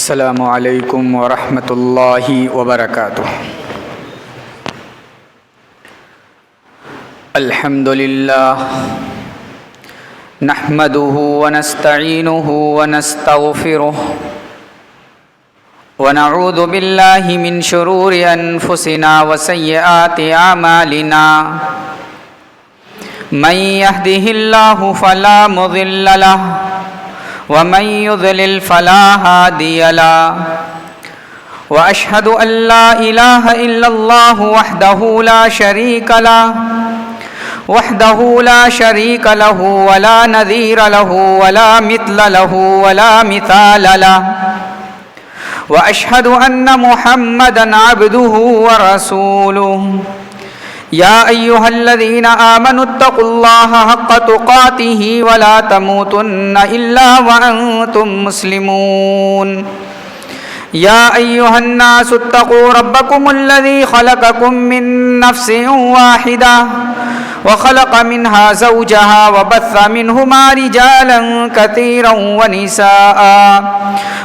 السلام علیکم ورحمۃ اللہ وبرکاتہ۔ الحمد للہ نحمده ونستعینه ونستغفره ونعوذ باللہ من شرور انفسنا وسیئات اعمالنا من يهده اللہ فلا مضل له ومن يضلل فلا هادي له واشهد ان لا اله الا الله وحده لا شريك له ولا نظير له ولا مثل له ولا مثال له واشهد ان محمدا عبده ورسوله يا أيها الذين آمنوا اتقوا الله حق تقاته ولا تموتن إلا وأنتم مسلمون يا أيها الناس اتقوا ربكم الذي خلقكم من نفس واحدة وخلق منها زوجها وبث منهما رجالا كثيرا ونساء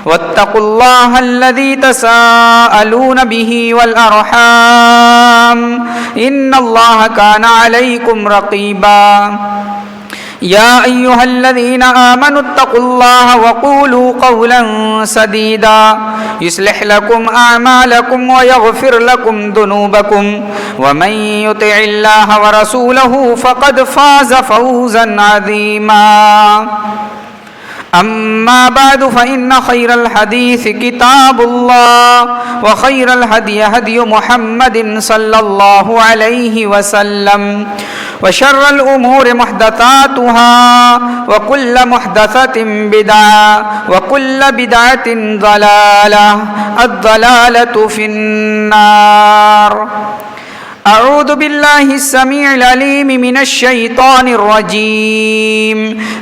واتقوا الله الذي تساءلون به والأرحام إن الله كان عليكم رقيبا يا أيها الذين آمنوا اتقوا الله وقولوا قولا سديدا يصلح لكم أعمالكم ويغفر لكم ذنوبكم ومن يطع الله ورسوله فقد فاز فوزا عظيما أما بعد فإن خير الحديث كتاب الله وخير الهدي هدي محمد صلى الله عليه وسلم وشر الأمور محدثاتها وكل محدثة بدعة وكل بدعة ضلالة الضلالة في النار أعوذ بالله السميع العليم من الشيطان الرجيم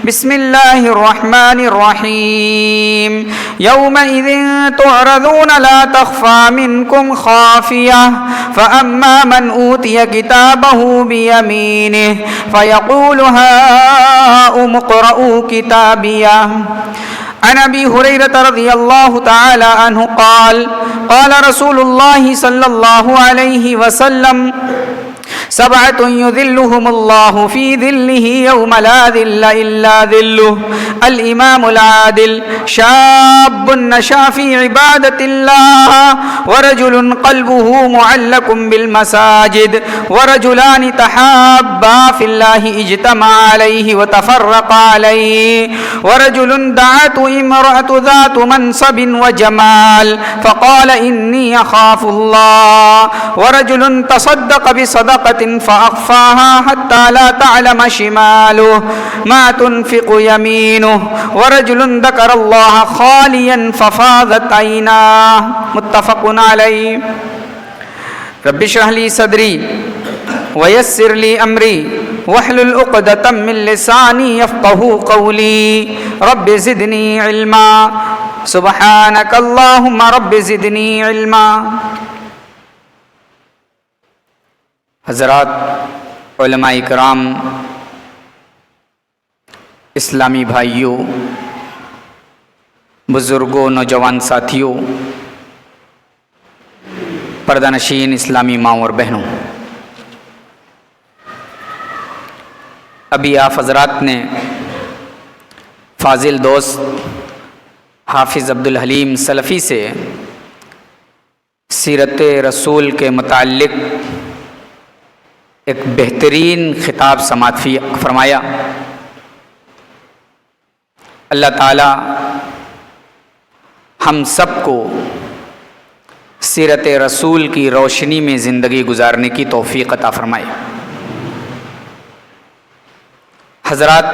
بسم الله الرحمن الرحيم يومئذ تعرضون لا تخفى منكم خافية فأما من أوتي كتابه بيمينه فيقول هاؤم اقرءوا كتابيه عن ابي هريره رضي الله تعالى عنه قال قال رسول الله صلى الله عليه وسلم سبعة يذلهم الله في ذله يوم لا ذل إلا ذله الإمام العادل شاب نشأ في عبادة الله ورجل قلبه معلق بالمساجد ورجلان تحابا في الله اجتمعا عليه وتفرقا عليه ورجل دعته امرأة ذات منصب وجمال فقال إني أخاف الله ورجل تصدق بصدقة فأخفاها حتى لا تعلم شماله ما تنفق يمينه ورجل ذكر الله خاليا ففاضت عيناه متفق عليه رب اشرح لي صدري ويسر لي أمري واحلل عقدة من لساني يفقهوا قولي رب زدني علما سبحانك اللهم رب زدني علما۔ حضرات، علماء کرام، اسلامی بھائیوں، بزرگوں، نوجوان ساتھیوں، پردہ نشین اسلامی ماؤں اور بہنوں، ابھی آپ حضرات نے فاضل دوست حافظ عبدالحلیم سلفی سے سیرت رسول کے متعلق ایک بہترین خطاب سماعت فرمایا۔ اللہ تعالی ہم سب کو سیرت رسول کی روشنی میں زندگی گزارنے کی توفیق عطا فرمائے۔ حضرات،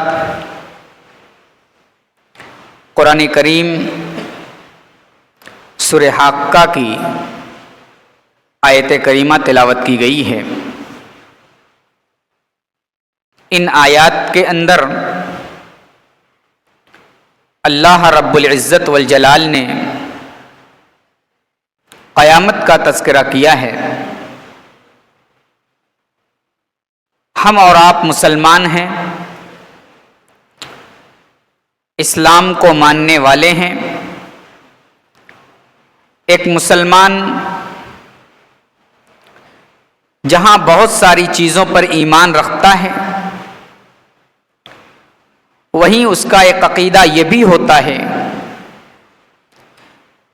قرآن کریم سورہ حاقہ کی آیت کریمہ تلاوت کی گئی ہے۔ ان آیات کے اندر اللہ رب العزت والجلال نے قیامت کا تذکرہ کیا ہے۔ ہم اور آپ مسلمان ہیں، اسلام کو ماننے والے ہیں، ایک مسلمان جہاں بہت ساری چیزوں پر ایمان رکھتا ہے، وہیں اس کا ایک عقیدہ یہ بھی ہوتا ہے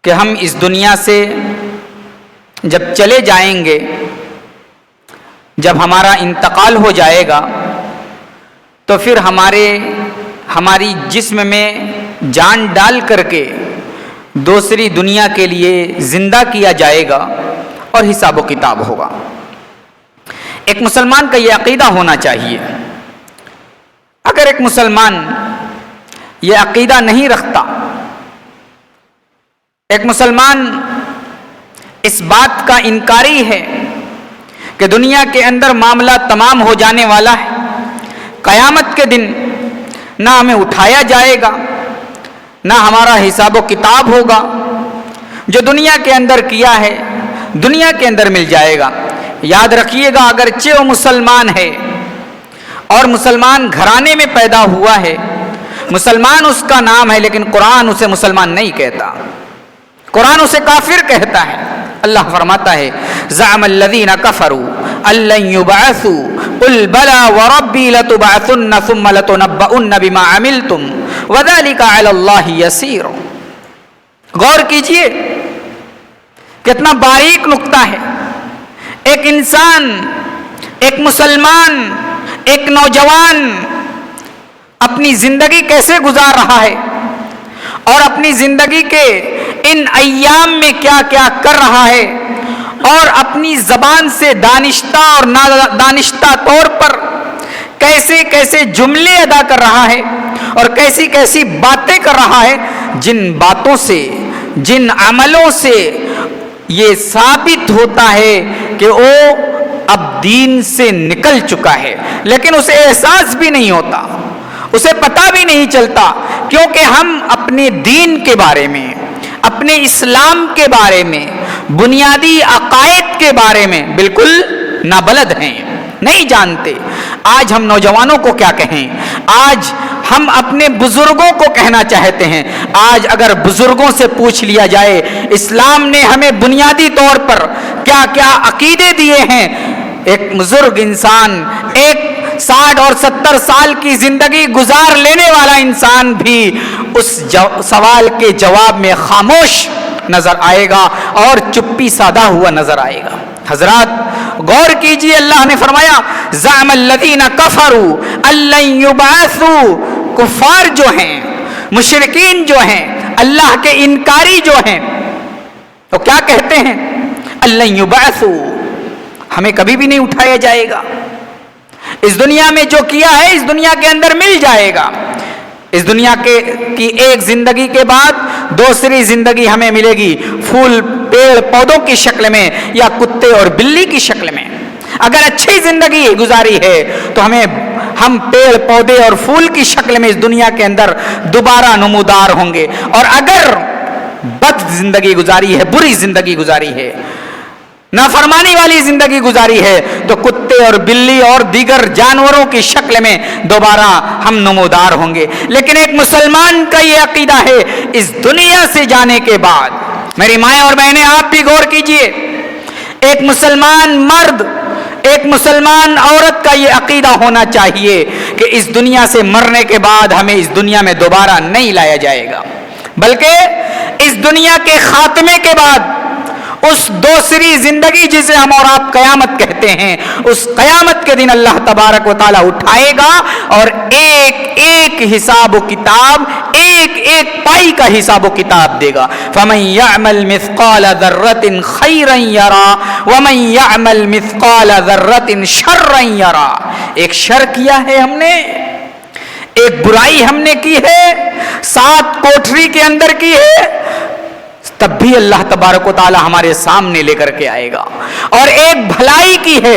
کہ ہم اس دنیا سے جب چلے جائیں گے، جب ہمارا انتقال ہو جائے گا تو پھر ہماری جسم میں جان ڈال کر کے دوسری دنیا کے لیے زندہ کیا جائے گا اور حساب و کتاب ہوگا۔ ایک مسلمان کا یہ عقیدہ ہونا چاہیے۔ اگر ایک مسلمان یہ عقیدہ نہیں رکھتا، ایک مسلمان اس بات کا انکاری ہے کہ دنیا کے اندر معاملہ تمام ہو جانے والا ہے، قیامت کے دن نہ ہمیں اٹھایا جائے گا، نہ ہمارا حساب و کتاب ہوگا، جو دنیا کے اندر کیا ہے دنیا کے اندر مل جائے گا۔ یاد رکھیے گا، اگرچہ وہ مسلمان ہے اور مسلمان گھرانے میں پیدا ہوا ہے، مسلمان اس کا نام ہے، لیکن قرآن اسے مسلمان نہیں کہتا، قرآن اسے کافر کہتا ہے۔ اللہ فرماتا ہے زعم الذین کفروا ان لن یبعثوا قل بلی وربی لتبعثن ثم لتنبؤن بما عملتم وذلک علی اللہ یسیر۔ غور کیجئے، کتنا باریک نقطہ ہے۔ ایک انسان، ایک مسلمان، ایک نوجوان اپنی زندگی کیسے گزار رہا ہے اور اپنی زندگی کے ان ایام میں کیا کیا کر رہا ہے، اور اپنی زبان سے دانشتہ اور نادانشتہ طور پر کیسے کیسے جملے ادا کر رہا ہے اور کیسی کیسی باتیں کر رہا ہے، جن باتوں سے، جن عملوں سے یہ ثابت ہوتا ہے کہ وہ اب دین سے نکل چکا ہے، لیکن اسے احساس بھی نہیں ہوتا، اسے پتہ بھی نہیں چلتا، کیونکہ ہم اپنے دین کے بارے میں، اپنے اسلام کے بارے میں، بنیادی عقائد کے بارے میں بالکل نابلد ہیں، نہیں جانتے۔ آج ہم نوجوانوں کو کیا کہیں؟ آج ہم اپنے بزرگوں کو کہنا چاہتے ہیں۔ آج اگر بزرگوں سے پوچھ لیا جائے اسلام نے ہمیں بنیادی طور پر کیا کیا عقیدے دیے ہیں، ایک بزرگ انسان، ایک 60 اور 70 سال کی زندگی گزار لینے والا انسان بھی اس سوال کے جواب میں خاموش نظر آئے گا اور چپی سادہ ہوا نظر آئے گا۔ حضرات غور کیجئے، اللہ نے فرمایا زعم الذین کفروا ان لن یبعثوا، کفار جو ہیں، مشرکین جو ہیں، اللہ کے انکاری جو ہیں، تو کیا کہتے ہیں؟ ان لن یبعثوا، ہمیں کبھی بھی نہیں اٹھایا جائے گا، اس دنیا میں جو کیا ہے اس دنیا کے اندر مل جائے گا، اس دنیا کی ایک زندگی کے بعد دوسری زندگی ہمیں ملے گی، پھول پیڑ پودوں کی شکل میں یا کتے اور بلی کی شکل میں۔ اگر اچھی زندگی گزاری ہے تو ہم پیڑ پودے اور پھول کی شکل میں اس دنیا کے اندر دوبارہ نمودار ہوں گے، اور اگر بد زندگی گزاری ہے، بری زندگی گزاری ہے، نافرمانی والی زندگی گزاری ہے، تو کتے اور بلی اور دیگر جانوروں کی شکل میں دوبارہ ہم نمودار ہوں گے۔ لیکن ایک مسلمان کا یہ عقیدہ ہے، اس دنیا سے جانے کے بعد، میری مائیں اور بہنیں آپ بھی غور کیجئے، ایک مسلمان مرد، ایک مسلمان عورت کا یہ عقیدہ ہونا چاہیے کہ اس دنیا سے مرنے کے بعد ہمیں اس دنیا میں دوبارہ نہیں لایا جائے گا، بلکہ اس دنیا کے خاتمے کے بعد اس دوسری زندگی جسے ہم اور آپ قیامت کہتے ہیں، اس قیامت کے دن اللہ تبارک و تعالی اٹھائے گا اور ایک ایک حساب و کتاب، ایک ایک پائی کا حساب و کتاب دے گا۔ فَمَن يَعْمَلْ مِثْقَالَ ذَرَّةٍ خَيْرًا يَرَى وَمَن يَعْمَلْ مِثْقَالَ ذَرَّةٍ شَرًّا يَرَى۔ ایک شر کیا ہے ہم نے، ایک برائی ہم نے کی ہے، 7 کوٹھری کے اندر کی ہے، تب بھی اللہ تبارک و تعالی ہمارے سامنے لے کر کے آئے گا، اور ایک بھلائی کی ہے،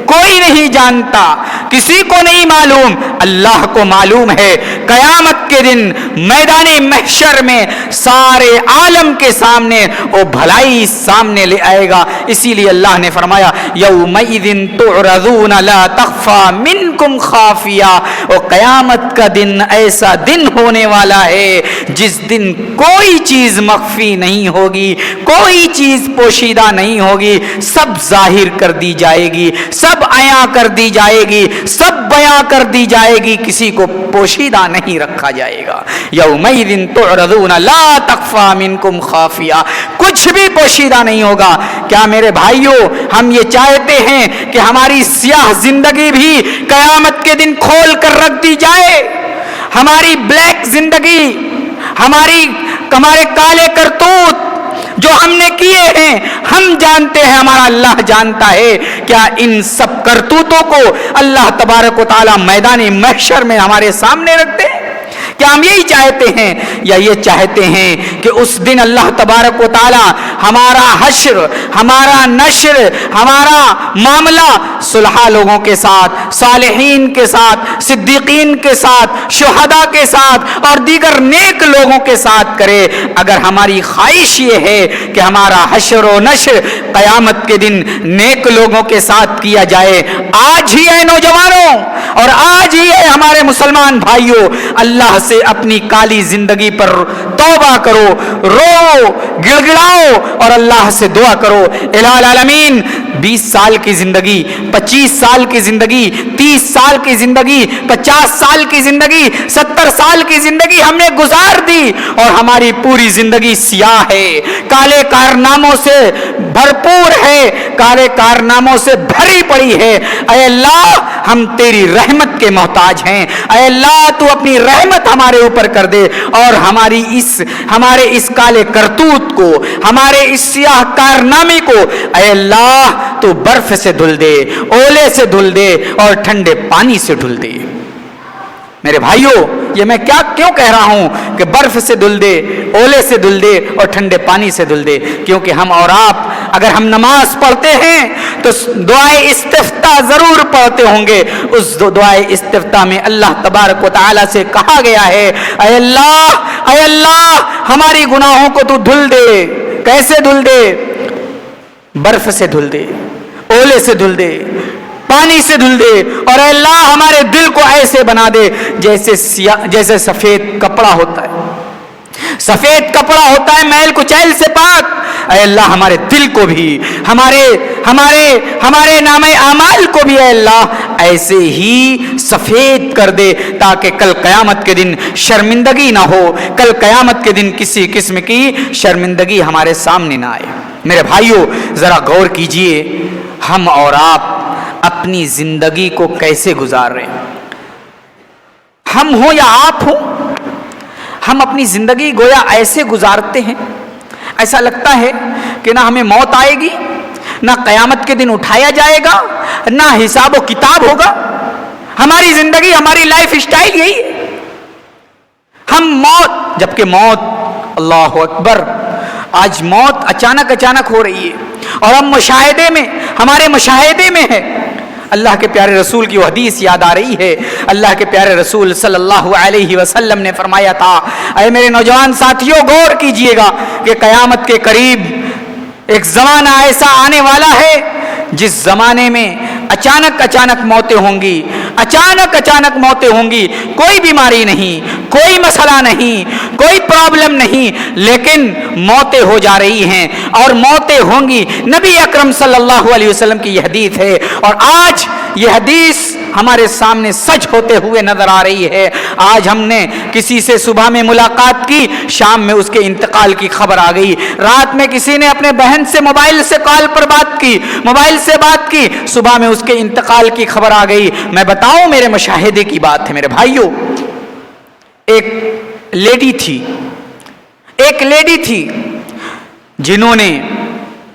کوئی نہیں جانتا کہ کسی کو نہیں معلوم، اللہ کو معلوم ہے۔ قیامت کے دن میدان محشر میں سارے عالم کے سامنے وہ بھلائی سامنے لے آئے گا۔ اسی لیے اللہ نے فرمایا یومئذ تعرضون لا تخفى منکم خافیہ، وہ قیامت کا دن ایسا دن ہونے والا ہے جس دن کوئی چیز مخفی نہیں ہوگی، کوئی چیز پوشیدہ نہیں ہوگی، سب ظاہر کر دی جائے گی، سب عیاں کر دی جائے گی، سب بیاں کر دی جائے گی، کسی کو پوشیدہ نہیں رکھا جائے گا۔ یومئذ تعرضون لا تخفى منکم خافیہ، کچھ بھی پوشیدہ نہیں ہوگا۔ کیا میرے بھائیوں ہم یہ چاہتے ہیں کہ ہماری سیاہ زندگی بھی قیامت کے دن کھول کر رکھ دی جائے؟ ہماری بلیک زندگی، ہمارے کالے کرتوت جو ہم نے کیے ہیں، ہم جانتے ہیں، ہمارا اللہ جانتا ہے، کیا ان سب کرتوتوں کو اللہ تبارک و تعالی میدان محشر میں ہمارے سامنے رکھ دے؟ کیا ہم یہی چاہتے ہیں یا یہ چاہتے ہیں کہ اس دن اللہ تبارک و تعالی ہمارا حشر، ہمارا نشر، ہمارا معاملہ صلحاء لوگوں کے ساتھ، صالحین کے ساتھ، صدیقین کے ساتھ، شہداء کے ساتھ اور دیگر نیک لوگوں کے ساتھ کرے؟ اگر ہماری خواہش یہ ہے کہ ہمارا حشر و نشر قیامت کے دن نیک لوگوں کے ساتھ کیا جائے، آج ہی ہے نوجوانوں اور آج ہی ہے ہمارے مسلمان بھائیوں، اللہ سے اپنی کالی زندگی پر توبہ کرو، رو، گڑ گڑاؤ اور اللہ سے دعا کرو۔ الہ العالمین 20 سال کی زندگی، 25 سال کی زندگی، 30 سال کی زندگی، 50 سال کی زندگی، 70 سال کی زندگی ہم نے گزار دی اور ہماری پوری زندگی سیاہ ہے، کالے کارناموں سے بھرپور ہے، کالے کارناموں سے بھری پڑی ہے۔ اے اللہ ہم تیری رحمت کے محتاج ہیں، اے اللہ تو اپنی رحمت ہمارے اوپر کر دے اور ہمارے اس کالے کرتوت کو، ہمارے اس سیاہ کارنامے کو اے اللہ تو برف سے دھل دے، اولے سے دھل دے اور ٹھنڈے پانی سے دھل دے۔ میرے بھائیوں یہ میں کیوں کہہ رہا ہوں کہ برف سے دھل دے، اولے سے دھل دے اور ٹھنڈے پانی سے دھل دے؟ کیونکہ ہم اور آپ اگر ہم نماز پڑھتے ہیں تو دعائے استفتاح ضرور پڑھتے ہوں گے۔ اس دعائے استفتاح میں اللہ تبارک و تعالی سے کہا گیا ہے اے اللہ ہماری گناہوں کو تو دھل دے۔ کیسے دھل دے؟ برف سے دھل دے، اولے سے دھل دے، پانی سے دھل دے، اور اے اللہ ہمارے دل کو ایسے بنا دے جیسے سفید کپڑا ہوتا ہے، سفید کپڑا ہوتا ہے میل کچیل سے پاک۔ اے اللہ ہمارے دل کو بھی، ہمارے نام اعمال کو بھی اے اللہ ایسے ہی سفید کر دے تاکہ کل قیامت کے دن شرمندگی نہ ہو، کل قیامت کے دن کسی قسم کی شرمندگی ہمارے سامنے نہ آئے۔ میرے بھائیوں ذرا غور کیجئے ہم اور آپ اپنی زندگی کو کیسے گزار رہے ہیں؟ ہم ہوں یا آپ ہوں، ہم اپنی زندگی گویا ایسے گزارتے ہیں، ایسا لگتا ہے کہ نہ ہمیں موت آئے گی، نہ قیامت کے دن اٹھایا جائے گا، نہ حساب و کتاب ہوگا۔ ہماری زندگی، ہماری لائف اسٹائل یہی ہے۔ ہم موت، جبکہ موت، اللہ اکبر، آج موت اچانک ہو رہی ہے اور ہم ہمارے مشاہدے میں ہے۔ اللہ کے پیارے رسول کی وہ حدیث یاد آ رہی ہے، اللہ کے پیارے رسول صلی اللہ علیہ وسلم نے فرمایا تھا، اے میرے نوجوان ساتھیوں غور کیجئے گا کہ قیامت کے قریب ایک زمانہ ایسا آنے والا ہے جس زمانے میں اچانک موتیں ہوں گی، اچانک موتیں ہوں گی، کوئی بیماری نہیں، کوئی مسئلہ نہیں، کوئی پرابلم نہیں، لیکن موتیں ہو جا رہی ہیں اور موتیں ہوں گی۔ نبی اکرم صلی اللہ علیہ وسلم کی یہ حدیث ہے اور آج یہ حدیث ہمارے سامنے سچ ہوتے ہوئے نظر آ رہی ہے۔ آج ہم نے کسی سے صبح میں ملاقات کی، شام میں اس کے انتقال کی خبر آ گئی، رات میں کسی نے اپنے بہن سے موبائل سے کال پر بات کی، صبح میں اس کے انتقال کی خبر آ گئی۔ میں بتاؤں میرے مشاہدے کی بات ہے میرے بھائیوں، ایک لیڈی تھی جنہوں نے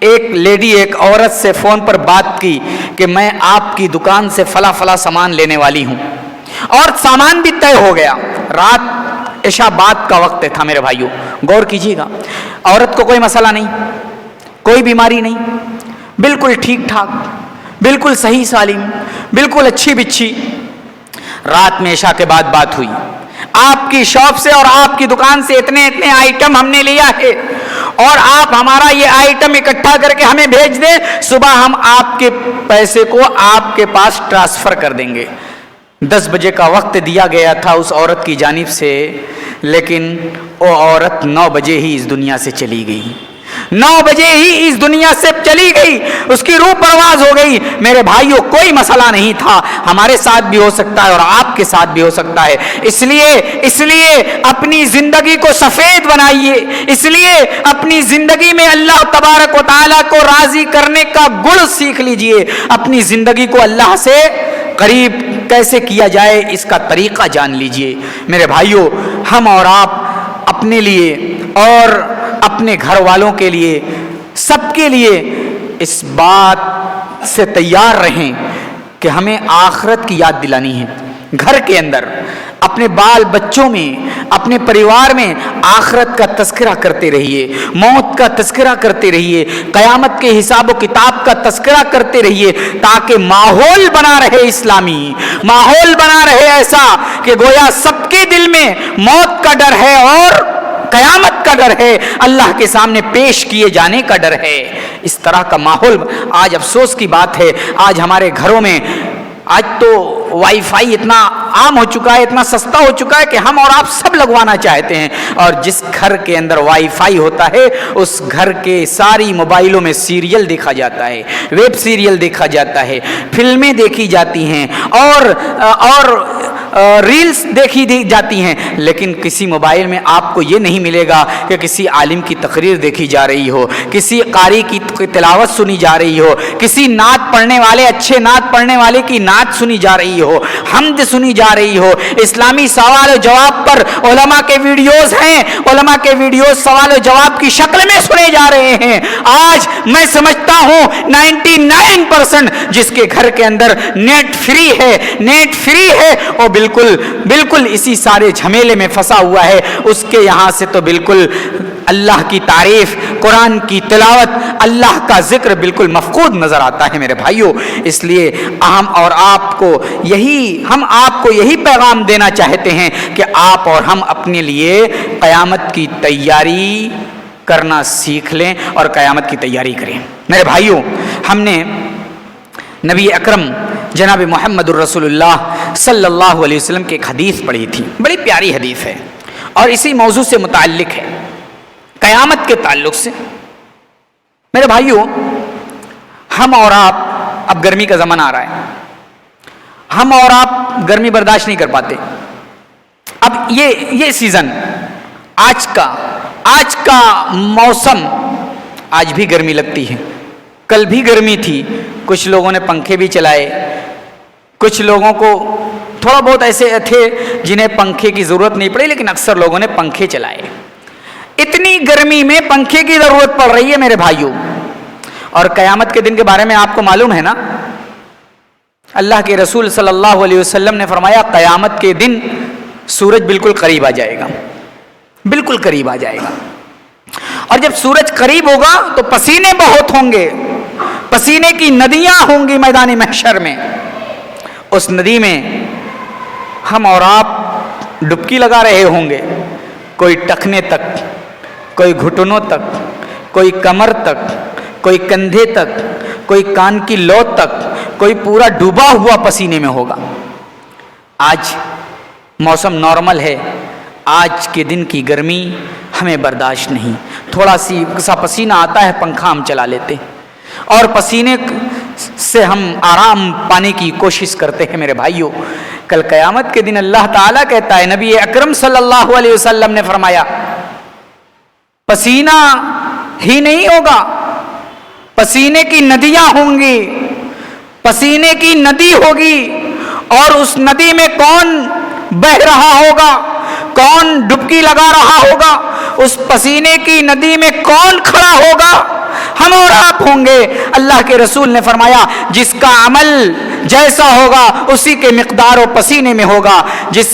ایک عورت سے فون پر بات کی کہ میں آپ کی دکان سے فلاں سامان لینے والی ہوں، اور سامان بھی طے ہو گیا۔ رات عشاء بعد کا وقت تھا میرے بھائیوں، غور کیجیے گا، عورت کو کوئی مسئلہ نہیں، کوئی بیماری نہیں، بالکل ٹھیک ٹھاک، بالکل صحیح سالم، بالکل اچھی بچھی. رات میں عشاء کے بعد بات ہوئی، آپ کی شاپ سے اور آپ کی دکان سے اتنے آئٹم ہم نے لیا ہے اور آپ ہمارا یہ آئٹم اکٹھا کر کے ہمیں بھیج دیں، صبح ہم آپ کے پیسے کو آپ کے پاس ٹرانسفر کر دیں گے. 10 بجے کا وقت دیا گیا تھا اس عورت کی جانب سے، لیکن وہ عورت 9 بجے ہی اس دنیا سے چلی گئی. 9 بجے ہی اس دنیا سے چلی گئی، اس کی روح پرواز ہو گئی. میرے بھائیوں، کوئی مسئلہ نہیں تھا، ہمارے ساتھ بھی ہو سکتا ہے اور آپ کے ساتھ بھی ہو سکتا ہے. اس لیے اپنی زندگی کو سفید بنائیے، اس لیے اپنی زندگی میں اللہ تبارک و تعالیٰ کو راضی کرنے کا گڑ سیکھ لیجئے. اپنی زندگی کو اللہ سے قریب کیسے کیا جائے اس کا طریقہ جان لیجئے. میرے بھائیوں، ہم اور آپ اپنے لیے اور اپنے گھر والوں کے لیے، سب کے لیے اس بات سے تیار رہیں کہ ہمیں آخرت کی یاد دلانی ہے. گھر کے اندر، اپنے بال بچوں میں، اپنے پریوار میں آخرت کا تذکرہ کرتے رہیے، موت کا تذکرہ کرتے رہیے، قیامت کے حساب و کتاب کا تذکرہ کرتے رہیے، تاکہ ماحول بنا رہے اسلامی، ماحول بنا رہے ایسا کہ گویا سب کے دل میں موت کا ڈر ہے اور قیامت کا ڈر ہے، اللہ کے سامنے پیش کیے جانے کا ڈر ہے. اس طرح کا ماحول. آج افسوس کی بات ہے، آج ہمارے گھروں میں آج تو وائی فائی اتنا عام ہو چکا ہے، اتنا سستا ہو چکا ہے کہ ہم اور آپ سب لگوانا چاہتے ہیں، اور جس گھر کے اندر وائی فائی ہوتا ہے اس گھر کے ساری موبائلوں میں سیریل دیکھا جاتا ہے، ویب سیریل دیکھا جاتا ہے، فلمیں دیکھی جاتی ہیں اور ریلز دیکھی جاتی ہیں. لیکن کسی موبائل میں آپ کو یہ نہیں ملے گا کہ کسی عالم کی تقریر دیکھی جا رہی ہو، کسی قاری کی تلاوت سنی جا رہی ہو، کسی نعت پڑھنے والے، اچھے نعت پڑھنے والے کی نعت سنی جا رہی ہو، حمد سنی جا رہی ہو. اسلامی سوال و جواب پر علماء کے ویڈیوز ہیں، علماء کے ویڈیوز سوال و جواب کی شکل میں سنے جا رہے ہیں. آج میں سمجھتا ہوں 99% جس کے گھر کے اندر نیٹ فری ہے وہ بالکل اسی سارے جھمیلے میں پھنسا ہوا ہے. اس کے یہاں سے تو بالکل اللہ کی تعریف، قرآن کی تلاوت، اللہ کا ذکر بالکل مفقود نظر آتا ہے. میرے بھائیوں، اس لیے ہم آپ کو یہی پیغام دینا چاہتے ہیں کہ آپ اور ہم اپنے لیے قیامت کی تیاری کرنا سیکھ لیں اور قیامت کی تیاری کریں. میرے بھائیوں، ہم نے نبی اکرم جناب محمد الرسول اللہ صلی اللہ علیہ وسلم کی ایک حدیث پڑھی تھی، بڑی پیاری حدیث ہے اور اسی موضوع سے متعلق ہے، قیامت کے تعلق سے. میرے بھائیوں، ہم اور آپ، اب گرمی کا زمانہ آ رہا ہے، ہم اور آپ گرمی برداشت نہیں کر پاتے. اب یہ سیزن، آج کا موسم، آج بھی گرمی لگتی ہے، کل بھی گرمی تھی. کچھ لوگوں نے پنکھے بھی چلائے، کچھ لوگوں کو تھوڑا بہت ایسے تھے جنہیں پنکھے کی ضرورت نہیں پڑی، لیکن اکثر لوگوں نے پنکھے چلائے. اتنی گرمی میں پنکھے کی ضرورت پڑ رہی ہے میرے بھائیوں. اور قیامت کے دن کے بارے میں آپ کو معلوم ہے نا، اللہ کے رسول صلی اللہ علیہ وسلم نے فرمایا قیامت کے دن سورج بالکل قریب آ جائے گا، بالکل قریب آ جائے گا. اور جب سورج قریب ہوگا تو پسینے بہت ہوں گے، پسینے کی ندیاں ہوں گی میدان محشر میں. اس ندی میں ہم اور آپ ڈبکی لگا رہے ہوں گے، کوئی ٹخنے تک، کوئی گھٹنوں تک، کوئی کمر تک، کوئی کندھے تک، کوئی کان کی لو تک، کوئی پورا ڈوبا ہوا پسینے میں ہوگا. آج موسم نارمل ہے، آج کے دن کی گرمی ہمیں برداشت نہیں، تھوڑا سا پسینہ آتا ہے، پنکھا ہم چلا لیتے اور پسینے سے ہم آرام پانے کی کوشش کرتے ہیں. میرے بھائیوں، کل قیامت کے دن اللہ تعالیٰ کہتا ہے، نبی اکرم صلی اللہ علیہ وسلم نے فرمایا پسینہ ہی نہیں ہوگا، پسینے کی ندیاں ہوں گی، پسینے کی ندی ہوگی. اور اس ندی میں کون بہ رہا ہوگا، کون ڈبکی لگا رہا ہوگا، اس پسینے کی ندی میں کون کھڑا ہوگا؟ ہم اور آپ ہوں گے. اللہ کے رسول نے فرمایا جس کا عمل جیسا ہوگا اسی کے مقدار و پسینے میں ہوگا.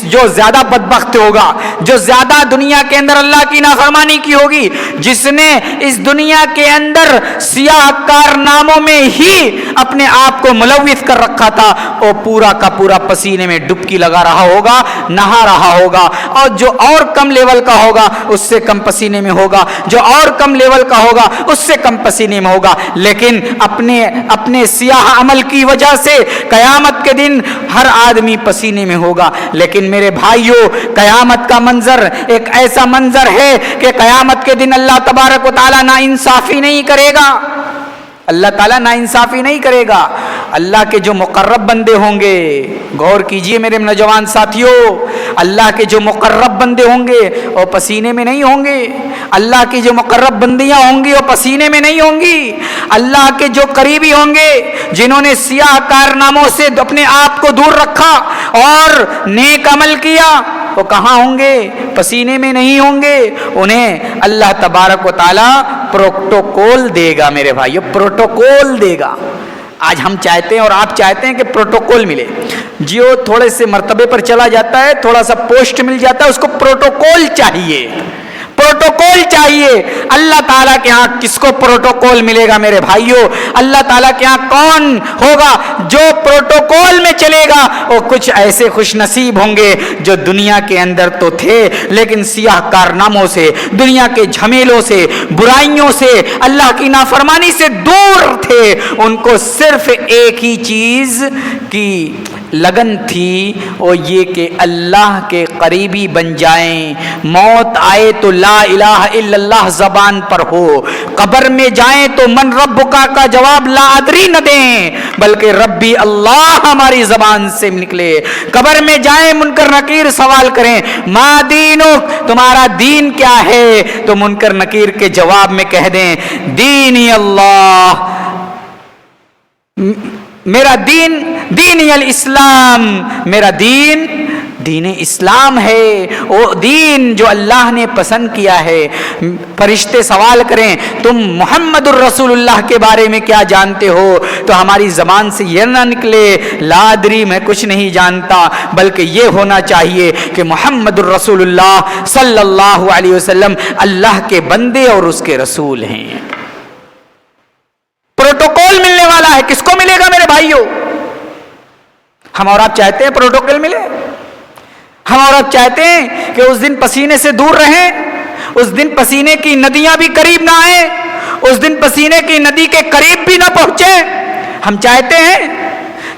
جو زیادہ بدبخت ہوگا, جو زیادہ دنیا کے اندر اللہ کی نافرمانی کی ہوگی, جس نے اس دنیا کے اندر سیاہ کارناموں میں ہی اپنے آپ کو ملوث کر رکھا تھا, وہ پورا کا پورا پسینے میں ڈبکی لگا رہا ہوگا, نہا رہا ہوگا. اور جو اور کم لیول کا ہوگا اس سے کم پسینے میں ہوگا, جو اور کم لیول کا ہوگا اس سے کم پسینے میں ہوگا. لیکن اپنے سیاہ عمل کی وجہ سے قیامت کے دن ہر آدمی پسینے میں ہوگا. لیکن میرے بھائیوں, قیامت کا منظر ایک ایسا منظر ہے کہ قیامت کے دن اللہ تبارک و تعالیٰ نا انصافی نہیں کرے گا. اللہ تعالیٰ نا انصافی نہیں کرے گا. اللہ کے جو مقرب بندے ہوں گے, غور کیجئے میرے نوجوان ساتھیوں, اللہ کے جو مقرب بندے ہوں گے وہ پسینے میں نہیں ہوں گے. اللہ کی جو مقرب بندیاں ہوں گی وہ پسینے میں نہیں ہوں گی. اللہ کے جو قریبی ہوں گے, جنہوں نے سیاہ کارناموں سے اپنے آپ کو دور رکھا اور نیک عمل کیا, وہ کہاں ہوں گے؟ پسینے میں نہیں ہوں گے. انہیں اللہ تبارک و تعالیٰ پروٹوکول دے گا میرے بھائیو, پروٹوکول دے گا. آج ہم چاہتے ہیں اور آپ چاہتے ہیں کہ پروٹوکول ملے. جو تھوڑے سے مرتبے پر چلا جاتا ہے, تھوڑا سا پوسٹ مل جاتا ہے, اس کو پروٹوکول چاہیے, پروٹوکول چاہیے. اللہ تعالیٰ کے ہاں کس کو پروٹوکول ملے گا میرے بھائیوں؟ اللہ تعالیٰ کے ہاں کون ہوگا جو پروٹوکول میں چلے گا؟ وہ کچھ ایسے خوش نصیب ہوں گے جو دنیا کے اندر تو تھے لیکن سیاہ کارناموں سے, دنیا کے جھمیلوں سے, برائیوں سے, اللہ کی نافرمانی سے دور تھے. ان کو صرف ایک ہی چیز کی لگن تھی, وہ یہ کہ اللہ کے قریبی بن جائیں. موت آئے تو لا الہ الا اللہ زبان پر ہو, قبر میں جائیں تو من ربک کا جواب لا ادری نہ دیں بلکہ ربی اللہ ہماری زبان سے نکلے. قبر میں جائیں, منکر نکیر سوال کریں, ما دینک, تمہارا دین کیا ہے؟ تو منکر نکیر کے جواب میں کہہ دیں دینی اللہ, میرا دین دینی الاسلام, میرا دین دین اسلام ہے, وہ دین جو اللہ نے پسند کیا ہے. فرشتے سوال کریں تم محمد الرسول اللہ کے بارے میں کیا جانتے ہو؟ تو ہماری زبان سے یہ نہ نکلے لا ادری, میں کچھ نہیں جانتا, بلکہ یہ ہونا چاہیے کہ محمد الرسول اللہ صلی اللہ علیہ وسلم اللہ کے بندے اور اس کے رسول ہیں. پروٹوکول ملنے والا ہے. کس کو ملے گا میرے بھائیوں؟ ہم اور آپ چاہتے ہیں پروٹوکول ملے؟ ہم اور آپ چاہتے ہیں کہ اس دن پسینے سے دور رہیں, اس دن پسینے کی ندیاں بھی قریب نہ آئیں, اس دن پسینے کی ندی کے قریب بھی نہ پہنچیں؟ ہم چاہتے ہیں.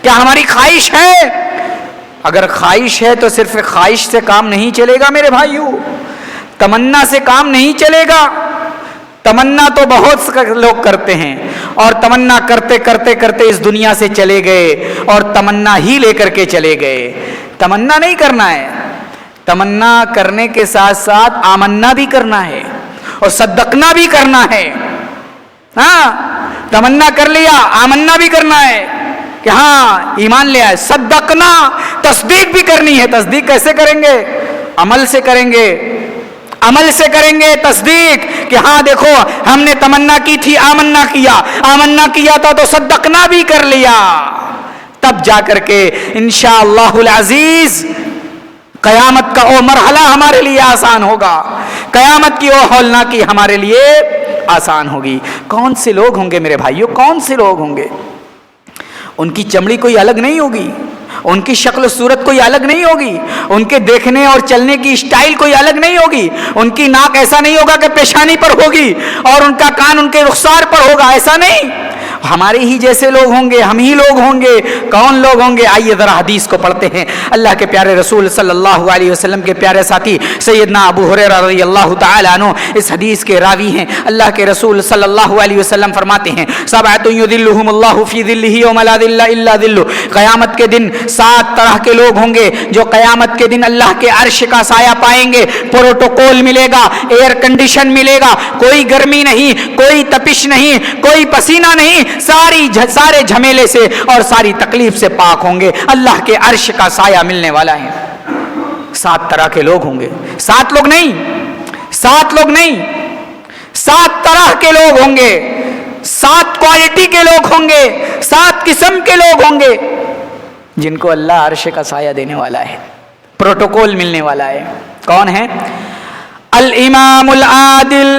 کیا ہماری خواہش ہے؟ اگر خواہش ہے تو صرف خواہش سے کام نہیں چلے گا میرے بھائیوں, تمنا سے کام نہیں چلے گا. تمنا تو بہت لوگ کرتے ہیں اور تمنا کرتے کرتے کرتے اس دنیا سے چلے گئے اور تمنا ہی لے کر کے چلے گئے. تمنا نہیں کرنا ہے, تمنا کرنے کے ساتھ ساتھ آمنا بھی کرنا ہے اور صدقنا بھی کرنا ہے. ہاں, تمنا کر لیا, آمنا بھی کرنا ہے کہ ہاں ایمان لے آئے. صدقنا, تصدیق بھی کرنی ہے. تصدیق کیسے کریں گے؟ عمل سے کریں گے, عمل سے کریں گے تصدیق کہ ہاں دیکھو ہم نے تمنا کی تھی, آمنا کیا, آمنا کیا تھا تو صدقنا بھی کر لیا. تب جا کر کے انشاءاللہ العزیز قیامت کا وہ مرحلہ ہمارے لیے آسان ہوگا, قیامت کی وہ ہولناکی ہمارے لیے آسان ہوگی. کون سے لوگ ہوں گے میرے بھائیوں؟ کون سے لوگ ہوں گے؟ ان کی چمڑی کوئی الگ نہیں ہوگی, ان کی شکل و صورت کوئی الگ نہیں ہوگی, ان کے دیکھنے اور چلنے کی اسٹائل کوئی الگ نہیں ہوگی, ان کی ناک ایسا نہیں ہوگا کہ پیشانی پر ہوگی اور ان کا کان ان کے رخسار پر ہوگا, ایسا نہیں. ہمارے ہی جیسے لوگ ہوں گے, ہم ہی لوگ ہوں گے. کون لوگ ہوں گے؟ آئیے ذرا حدیث کو پڑھتے ہیں. اللہ کے پیارے رسول صلی اللہ علیہ وسلم کے پیارے ساتھی سیدنا ابو ہریرہ رضی اللہ تعالی عنہ اس حدیث کے راوی ہیں. اللہ کے رسول صلی اللہ علیہ وسلم فرماتے ہیں سبعۃ یذلھم اللہ فی ذلہ یوم لا ذل الا ذلہ. قیامت کے دن 7 طرح کے لوگ ہوں گے جو قیامت کے دن اللہ کے عرش کا سایہ پائیں گے. پروٹوکول ملے گا, ایئر کنڈیشن ملے گا, کوئی گرمی نہیں, کوئی تپش نہیں, کوئی پسینہ نہیں, سارے جھمیلے سے اور ساری تکلیف سے پاک ہوں گے. اللہ کے عرش کا سایہ ملنے والا ہے. 7 طرح کے لوگ ہوں گے. 7 لوگ نہیں, 7 لوگ نہیں, 7 طرح کے لوگ ہوں گے, 7 کوالٹی کے لوگ ہوں گے, 7 قسم کے لوگ ہوں گے. جن کو اللہ عرش کا سایہ دینے والا ہے، پروٹوکول ملنے والا ہے. کون ہے؟ الامام العادل.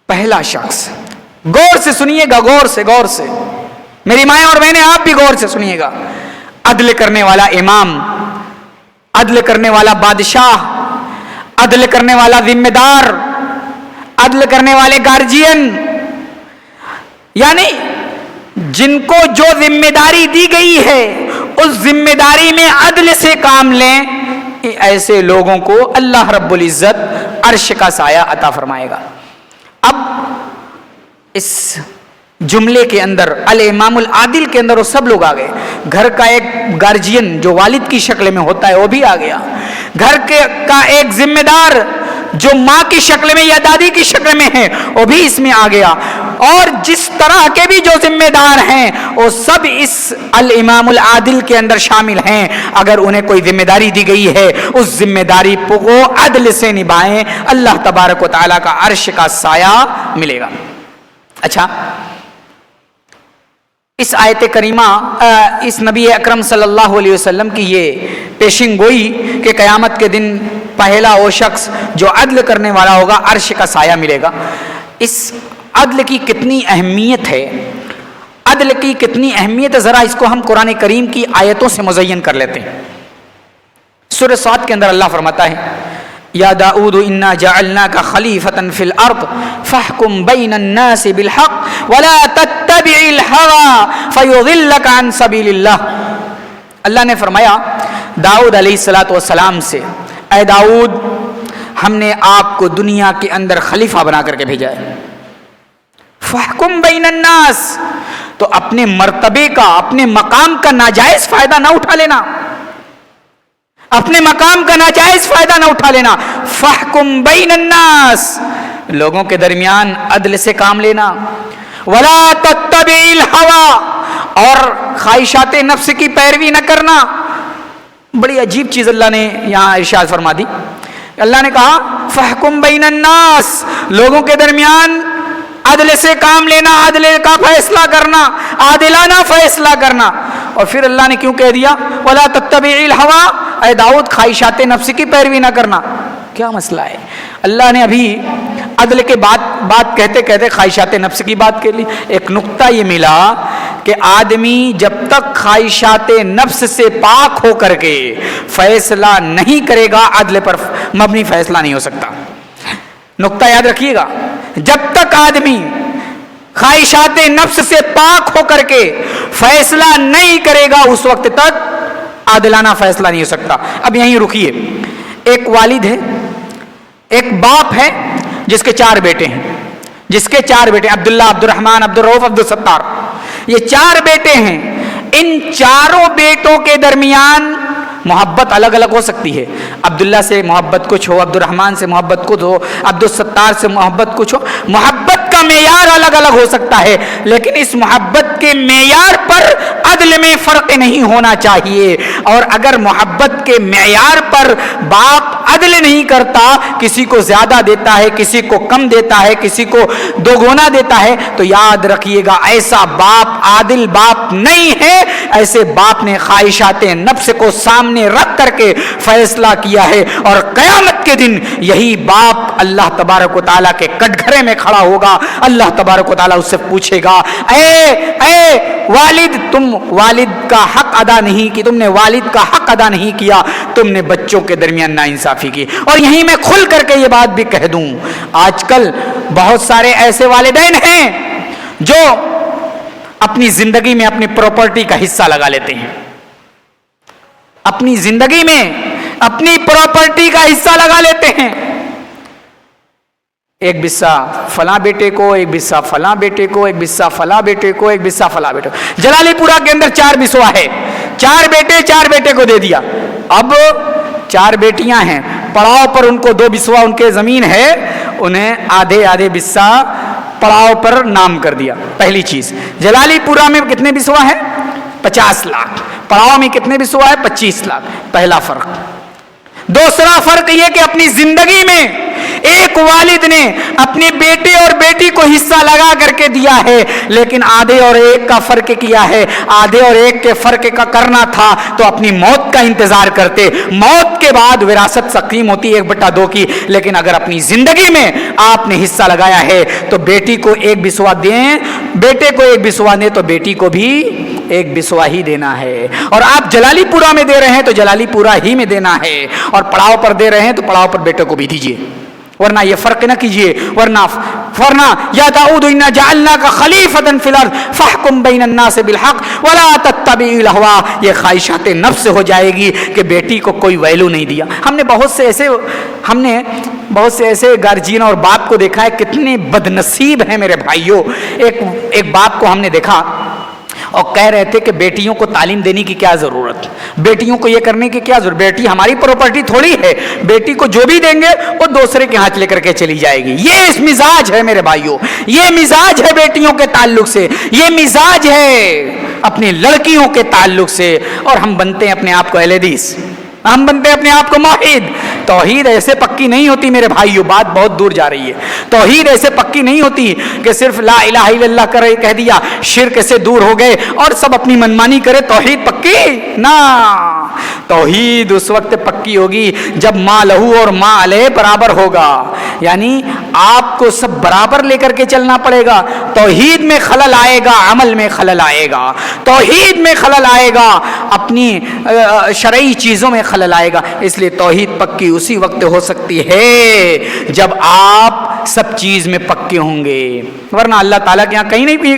پہلا شخص، غور سے سنیے گا، غور سے میری مائیں اور بہنیں آپ بھی غور سے سنیے گا. عدل کرنے والا امام، عدل کرنے والا بادشاہ، عدل کرنے والا ذمہ دار، عدل کرنے والے گارجین، یعنی جن کو جو ذمہ داری دی گئی ہے اس ذمہ داری میں عدل سے کام لیں، ایسے لوگوں کو اللہ رب العزت عرش کا سایہ عطا فرمائے گا. اب اس جملے کے اندر الامام العادل کے اندر وہ سب لوگ آ گئے. گھر کا ایک گارجین جو والد کی شکل میں ہوتا ہے وہ بھی آ گیا. گھر کا ایک ذمہ دار جو ماں کی شکل میں یا دادی کی شکل میں ہے وہ بھی اس میں آ گیا. اور جس طرح کے بھی جو ذمہ دار ہیں وہ سب اس الامام العادل کے اندر شامل ہیں. اگر انہیں کوئی ذمہ داری دی گئی ہے اس ذمہ داری کو عدل سے نبھائیں، اللہ تبارک و تعالیٰ کا عرش کا سایہ ملے گا. اچھا، اس آیت کریمہ اس نبی اکرم صلی اللہ علیہ وسلم کی یہ پیشن گوئی کہ قیامت کے دن پہلا وہ شخص جو عدل کرنے والا ہوگا عرش کا سایہ ملے گا. اس عدل کی کتنی اہمیت ہے، عدل کی کتنی اہمیت ہے، ذرا اس کو ہم قرآن کریم کی آیتوں سے مزین کر لیتے ہیں. سورہ صاد کے اندر اللہ فرماتا ہے یا داؤد انا جعلناک خلیفۃ فی الارض فاحکم بین الناس بالحق ولا تتبع الہوى فیضلک عن سبیل اللہ. اللہ نے فرمایا داؤد علیہ السلام سے، اے داؤد ہم نے آپ کو دنیا کے اندر خلیفہ بنا کر کے بھیجا ہے. فاحکم بین الناس، تو اپنے مرتبے کا، اپنے مقام کا ناجائز فائدہ نہ اٹھا لینا، اپنے مقام کا ناجائز فائدہ نہ اٹھا لینا. فاحکم بین الناس، لوگوں کے درمیان عدل سے کام لینا. ولا تتبع الہوى، اور خواہشات نفس کی پیروی نہ کرنا. بڑی عجیب چیز اللہ نے یہاں ارشاد فرما دی. اللہ نے کہا فاحکم بین الناس، لوگوں کے درمیان عدل سے کام لینا، عدل کا فیصلہ کرنا، عادلانہ فیصلہ کرنا. اور پھر اللہ نے کیوں کہہ دیا ولا تتبع الہوى، اے داؤد خواہشات نفس کی پیروی نہ کرنا؟ کیا مسئلہ ہے؟ اللہ نے ابھی عدل کے بات کہتے کہتے خواہشات نفس کی بات کر لی. ایک نقطہ یہ ملا کہ آدمی جب تک خواہشات نفس سے پاک ہو کر کے فیصلہ نہیں کرے گا عدل پر مبنی فیصلہ نہیں ہو سکتا. نقطہ یاد رکھیے گا، جب تک آدمی خواہشات نفس سے پاک ہو کر کے فیصلہ نہیں کرے گا اس وقت تک عادلانہ فیصلہ نہیں ہو سکتا. اب یہیں رکیے. ایک والد ہے، ایک باپ ہے جس کے 4 بیٹے ہیں، عبداللہ، عبد الرحمن، عبد الرؤف، عبد الستار. یہ 4 بیٹے ہیں. ان چاروں بیٹوں کے درمیان محبت الگ الگ ہو سکتی ہے. عبداللہ سے محبت کچھ ہو، عبد الرحمن سے محبت کچھ ہو، عبد الستار سے محبت کچھ ہو. محبت کا معیار الگ الگ ہو سکتا ہے، لیکن اس محبت کے معیار پر عدل میں فرق نہیں ہونا چاہیے. اور اگر محبت کے معیار پر باپ عدل نہیں کرتا، کسی کو زیادہ دیتا ہے، کسی کو کم دیتا ہے، کسی کو 2 گنا دیتا ہے، تو یاد رکھیے گا ایسا باپ عادل باپ نہیں ہے. ایسے باپ نے خواہشات نفس کو سامنے رکھ کر کے فیصلہ کیا ہے. اور قیامت کے دن یہی باپ اللہ تبارک و تعالیٰ کے کٹگھرے میں کھڑا ہوگا. اللہ تبارک و تعالیٰ اس سے پوچھے گا اے والد، تم والد کا حق ادا نہیں کی، تم نے والد کا حق ادا نہیں کیا، تم نے بچوں کے درمیان ناانصافی کی. اور یہیں میں کھل کر کے یہ بات بھی کہہ دوں، آج کل بہت سارے ایسے والدین ہیں جو اپنی زندگی میں اپنی پراپرٹی کا حصہ لگا لیتے ہیں. اپنی زندگی میں اپنی پراپرٹی کا حصہ لگا لیتے ہیں. ایک بسا فلاں بیٹے کو، ایک بسا فلاں بیٹے کو، ایک بسا فلاں بیٹے کو، ایک بسا فلاں بیٹے کو. جلالی پورہ کے اندر 4 بسوا ہے، 4 بیٹے 4 بیٹے کو دے دیا. اب 4 بیٹیاں ہیں، پڑاؤ پر ان کو 2 بسوا ان کے زمین ہے، انہیں آدھے بسا پڑاؤ پر نام کر دیا. پہلی چیز. جلالی پورہ میں کتنے بسوا ہیں؟ 50 لاکھ. پڑاؤ میں کتنے بسوا ہے؟ 25 لاکھ. پہلا فرق. دوسرا فرق یہ کہ اپنی زندگی میں ایک والد نے اپنے بیٹے اور بیٹی کو حصہ لگا کر کے دیا ہے، لیکن آدھے اور ایک کا فرق کیا ہے، آدھے اور ایک کے فرق کا کرنا تھا تو اپنی موت کا انتظار کرتے، موت کے بعد وراثت تقسیم ہوتی 1/2 کی، لیکن اگر اپنی زندگی میں آپ نے حصہ لگایا ہے تو بیٹی کو 1 بسوا دیں، بیٹے کو 1 بسوا دیں تو بیٹی کو بھی 1 بسوا ہی دینا ہے، اور آپ جلالی پورا میں دے رہے ہیں تو جلالی پورا ہی میں دینا ہے، اور پڑاؤ پر دے رہے ہیں تو پڑاؤ پر بیٹے کو بھی دیجیے، ورنہ یہ فرق نہ کیجیے، ورنہ یا داؤد انا جعلناک خلیفۃ فی الارض فاحکم بین الناس بالحق ولا تتبع الہوا، یہ خواہشات نفس ہو جائے گی کہ بیٹی کو کوئی ویلو نہیں دیا۔ ہم نے بہت سے ایسے گارجین اور باپ کو دیکھا ہے کتنے بد نصیب ہیں میرے بھائیوں۔ ایک باپ کو ہم نے دیکھا اور کہہ رہے تھے کہ بیٹیوں کو تعلیم دینے کی کیا ضرورت، بیٹیوں کو یہ کرنے کی کیا ضرورت، بیٹی ہماری پراپرٹی تھوڑی ہے، بیٹی کو جو بھی دیں گے وہ دوسرے کے ہاتھ لے کر کے چلی جائے گی۔ یہ اس مزاج ہے میرے بھائیوں، یہ مزاج ہے بیٹیوں کے تعلق سے، یہ مزاج ہے اپنی لڑکیوں کے تعلق سے، اور ہم بنتے ہیں اپنے آپ کو اہل حدیث، ہم بنتے ہیں اپنے آپ کو موحد۔ توحید ایسے پکی نہیں ہوتی میرے بھائیوں، بات بہت دور جا رہی ہے۔ توحید ایسے پکی نہیں ہوتی کہ صرف لا الہ الا اللہ کرے کہہ دیا، شرک سے دور ہو گئے اور سب اپنی منمانی کرے، توحید پکی نہ۔ توحید اس وقت پکی ہوگی جب ما لہو اور ما علیہ برابر ہوگا، یعنی آپ کو سب برابر لے کر کے چلنا پڑے گا۔ توحید میں خلل آئے گا، عمل میں خلل آئے گا، توحید میں خلل آئے گا، اپنی شرعی چیزوں میں خلل آئے گا۔ اس لیے توحید پکی اسی وقت ہو سکتی ہے جب آپ سب چیز میں پکے ہوں گے، ورنہ اللہ تعالیٰ کے یہاں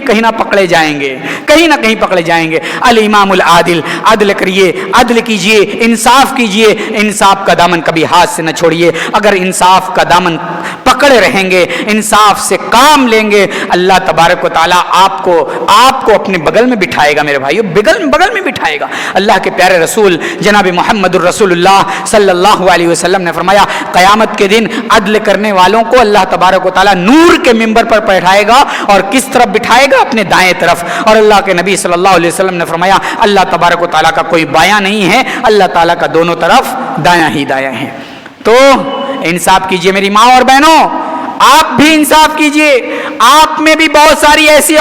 کہیں نہ پکڑے جائیں گے، کہیں نہ کہیں پکڑے جائیں گے۔ الامام العادل، عدل کریے، عدل کیجئے، انصاف کیجئے، انصاف کا دامن کبھی ہاتھ سے نہ چھوڑیے۔ اگر انصاف کا دامن پکڑے رہیں گے، انصاف سے کام لیں گے، اللہ تبارک و تعالیٰ آپ کو اپنے بغل میں بٹھائے گا میرے بھائیو، بغل میں بٹھائے گا۔ اللہ کے پیارے رسول جناب محمد الرسول اللہ صلی اللہ علیہ وسلم نے فرمایا قیامت کے دن عدل کرنے والوں کو اللہ تبارک و تعالیٰ نور کے منبر پر بیٹھائے گا، اور کس طرف بٹھائے گا؟ اپنے دائیں طرف۔ اور اللہ کے نبی صلی اللہ علیہ وسلم نے فرمایا اللہ تبارک و تعالیٰ کا کوئی بایاں نہیں ہے، اللہ تعالیٰ کا دونوں طرف دایاں ہی دایاں ہے۔ تو انصاف کیجئے میری ماں اور بہنوں، آپ بھی انصاف کیجئے۔ آپ میں بھی بہت ساری ایسی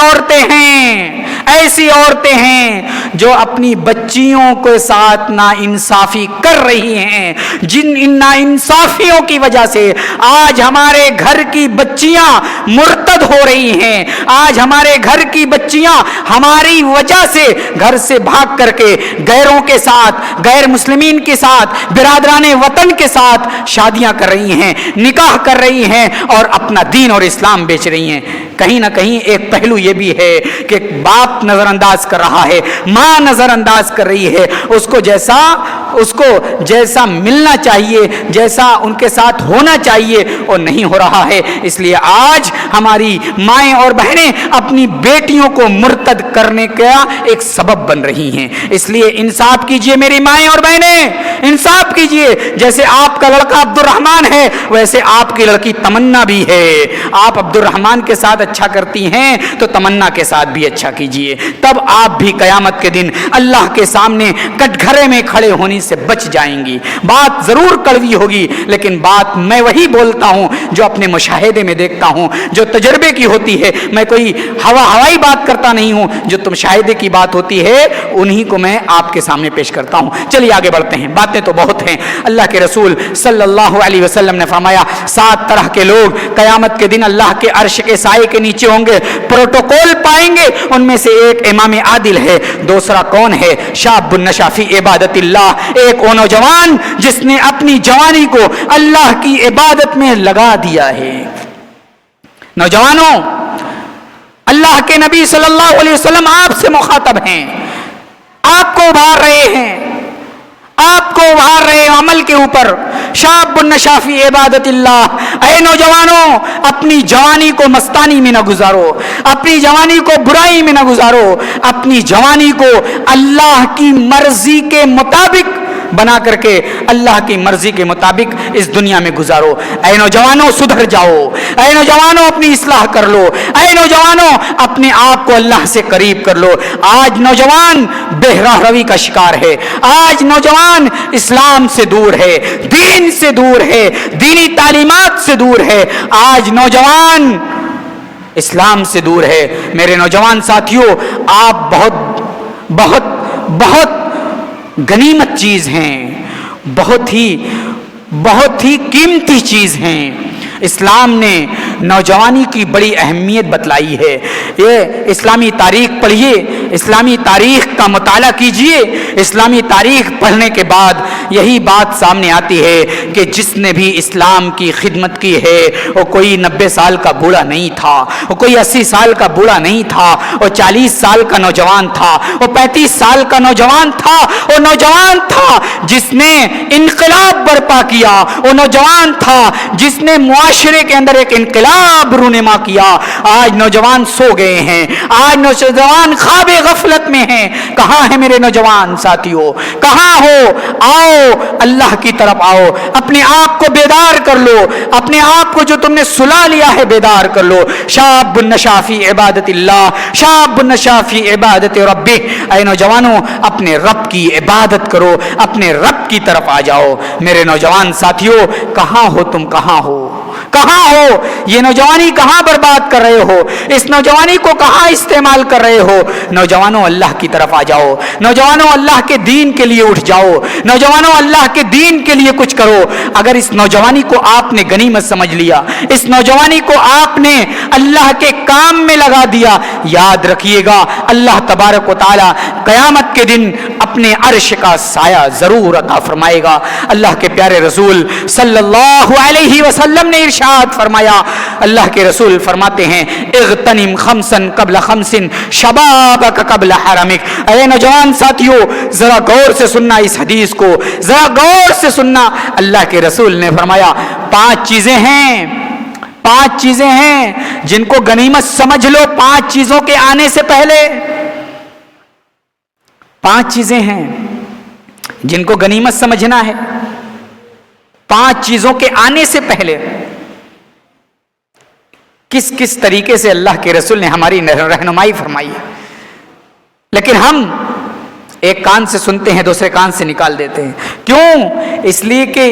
عورتیں ہیں جو اپنی بچیوں کے ساتھ نا انصافی کر رہی ہیں، جن ان نا انصافیوں کی وجہ سے آج ہمارے گھر کی بچیاں مرتد ہو رہی ہیں، آج ہمارے گھر کی بچیاں ہماری وجہ سے گھر سے بھاگ کر کے غیروں کے ساتھ، غیر مسلمین کے ساتھ، برادران وطن کے ساتھ شادیاں کر رہی ہیں، نکاح کر رہی ہیں اور اپنا دین اور اسلام بیچ رہی ہیں۔ کہیں نہ کہیں ایک پہلو یہ بھی ہے کہ باپ نظر انداز کر رہا ہے، ماں نظر انداز کر رہی ہے، اس کو جیسا ملنا چاہیے، جیسا ان کے ساتھ ہونا چاہیے وہ نہیں ہو رہا ہے۔ اس لیے آج ہماری مائیں اور بہنیں اپنی بیٹیوں کو مرتد کرنے کا ایک سبب بن رہی ہیں۔ اس لیے انصاف کیجئے میری مائیں اور بہنیں، انصاف کیجئے۔ جیسے آپ کا لڑکا عبد الرحمن ہے ویسے آپ کی لڑکی تمنا بھی ہے۔ آپ عبد الرحمن کے ساتھ اچھا کرتی ہیں تو تمنا کے ساتھ بھی اچھا کیجئے، تب آپ بھی قیامت کے دن اللہ کے سامنے کٹگھرے میں کھڑے ہونے سے بچ جائیں گی۔ بات ضرور کڑوی ہوگی لیکن بات میں وہی بولتا ہوں جو اپنے مشاہدے میں دیکھتا ہوں، جو تجربے کی ہوتی ہے۔ میں کوئی ہوائی بات کرتا نہیں ہوں، جو مشاہدے کی بات ہوتی ہے انہی کو میں آپ کے سامنے پیش کرتا ہوں۔ چلیے آگے بڑھتے ہیں، باتیں تو بہت ہیں۔ اللہ کے رسول صلی اللہ علیہ وسلم نے فرمایا 7 طرح کے لوگ قیامت کے دن اللہ کے عرش کے سائے کے نیچے ہوں گے، پروٹوکول پائیں گے۔ ان میں سے ایک امام عادل ہے، دوسرا کون ہے؟ شاب نشا فی عبادت اللہ، ایک وہ نوجوان جس نے اپنی جوانی کو اللہ کی عبادت میں لگا دیا ہے۔ نوجوانوں، اللہ کے نبی صلی اللہ علیہ وسلم آپ سے مخاطب ہیں، آپ کو ابھار رہے ہیں، آپ کو ابھار رہے ہیں عمل کے اوپر۔ شاب النشا فی عبادت اللہ، اے نوجوانوں اپنی جوانی کو مستانی میں نہ گزارو، اپنی جوانی کو برائی میں نہ گزارو، اپنی جوانی کو اللہ کی مرضی کے مطابق بنا کر کے اللہ کی مرضی کے مطابق اس دنیا میں گزارو۔ اے نوجوانوں سدھر جاؤ، اے نوجوانوں اپنی اصلاح کر لو، اے نوجوانوں اپنے آپ کو اللہ سے قریب کر لو۔ آج نوجوان بے راہ روی کا شکار ہے، آج نوجوان اسلام سے دور ہے، دین سے دور ہے، دینی تعلیمات سے دور ہے، آج نوجوان اسلام سے دور ہے۔ میرے نوجوان ساتھیوں، آپ بہت غنیمت چیز ہیں، بہت ہی قیمتی چیز ہیں۔ اسلام نے نوجوانی کی بڑی اہمیت بتلائی ہے۔ یہ اسلامی تاریخ پڑھیے، اسلامی تاریخ کا مطالعہ کیجئے، اسلامی تاریخ پڑھنے کے بعد یہی بات سامنے آتی ہے کہ جس نے بھی اسلام کی خدمت کی ہے وہ کوئی 90 سال کا بوڑھا نہیں تھا، وہ کوئی 80 سال کا بوڑھا نہیں تھا، وہ 40 سال کا نوجوان تھا، وہ 35 سال کا نوجوان تھا، وہ نوجوان تھا جس نے انقلاب برپا کیا، وہ نوجوان تھا جس نے معاشرے کے اندر ایک انقلاب رونما کیا۔ آج نوجوان سو گئے ہیں، آج نوجوان خواب غفلت میں ہیں۔ کہاں ہے میرے نوجوان ساتھیوں؟ کہاں ہو؟ آؤ اللہ کی طرف آؤ، اپنے آپ کو بیدار کر لو، اپنے آپ کو جو تم نے سلا لیا ہے بیدار کر لو۔ شاب النشا فی عبادت اللہ، شاب النشا فی عبادت ربہ۔ اے نوجوانوں اپنے رب کی عبادت کرو، اپنے رب کی طرف آ جاؤ۔ میرے نوجوان ساتھیوں کہاں ہو تم؟ کہاں ہو؟ کہاں ہو؟ یہ نوجوانی کہاں برباد کر رہے ہو؟ اس نوجوانی کو کہاں استعمال کر رہے ہو؟ نوجوانوں اللہ کی طرف آ جاؤ، نوجوانوں اللہ کے دین کے لیے اٹھ جاؤ، نوجوانوں اللہ کے دین کے لیے کچھ کرو۔ اگر اس نوجوانی کو آپ نے غنیمت سمجھ لیا، اس نوجوانی کو آپ نے اللہ کے کام میں لگا دیا، یاد رکھیے گا اللہ تبارک و تعالی قیامت کے دن اپنے عرش کا سایہ ضرور عطا فرمائے گا۔ اللہ کے پیارے رسول صلی اللہ علیہ وسلم نے ارشاد فرمایا، اللہ کے رسول فرماتے ہیں اغتنم خمسن قبل خمسن شبابک قبل حرمک۔ اے نوجوان ساتھیوں ذرا غور سے سننا اس حدیث کو، ذرا غور سے سننا۔ اللہ کے رسول نے فرمایا 5 چیزیں ہیں جن کو غنیمت سمجھ لو 5 چیزوں کے آنے سے پہلے۔ 5 چیزیں ہیں جن کو غنیمت سمجھنا ہے 5 چیزوں کے آنے سے پہلے۔ کس طریقے سے اللہ کے رسول نے ہماری رہنمائی فرمائی ہے، لیکن ہم ایک کان سے سنتے ہیں دوسرے کان سے نکال دیتے ہیں۔ کیوں؟ اس لیے کہ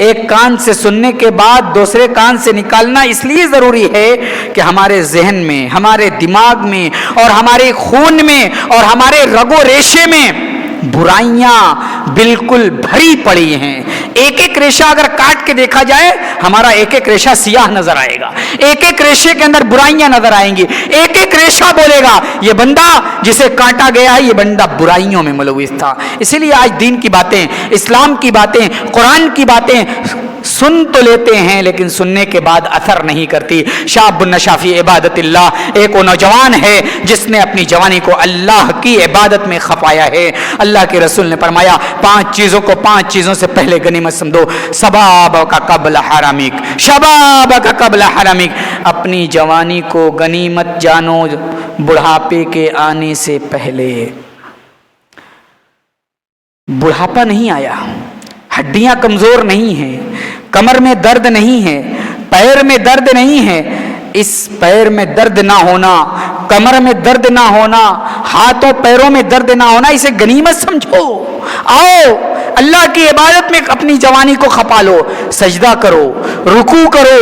ایک کان سے سننے کے بعد دوسرے کان سے نکالنا اس لیے ضروری ہے کہ ہمارے ذہن میں، ہمارے دماغ میں اور ہمارے خون میں اور ہمارے رگ و ریشے میں برائیاں بالکل بھری پڑی ہیں۔ ایک ایک ریشہ اگر کاٹ کے دیکھا جائے ہمارا ایک ایک ریشہ سیاہ نظر آئے گا، ایک ایک ریشے کے اندر برائیاں نظر آئیں گی، ایک ایک ریشہ بولے گا یہ بندہ جسے کاٹا گیا ہے یہ بندہ برائیوں میں ملوث تھا۔ اسی لیے آج دین کی باتیں، اسلام کی باتیں، قرآن کی باتیں سن تو لیتے ہیں لیکن سننے کے بعد اثر نہیں کرتی۔ شاب النشا فی عبادت اللہ، ایک وہ نوجوان ہے جس نے اپنی جوانی کو اللہ کی عبادت میں کھپایا ہے۔ اللہ کے رسول نے فرمایا 5 چیزوں کو 5 چیزوں سے پہلے غنیمت سمجھو۔ شبابک قبل حرمک، شبابک قبل حرمک، اپنی جوانی کو غنیمت جانو بڑھاپے کے آنے سے پہلے۔ بڑھاپا نہیں آیا، ہڈیاں کمزور نہیں ہیں، کمر میں درد نہیں ہے، پیر میں درد نہیں ہے۔ اس پیر میں درد نہ ہونا، کمر میں درد نہ ہونا، ہاتھوں پیروں میں درد نہ ہونا اسے غنیمت سمجھو۔ آؤ اللہ کی عبادت میں اپنی جوانی کو کھپا لو، سجدہ کرو، رکوع کرو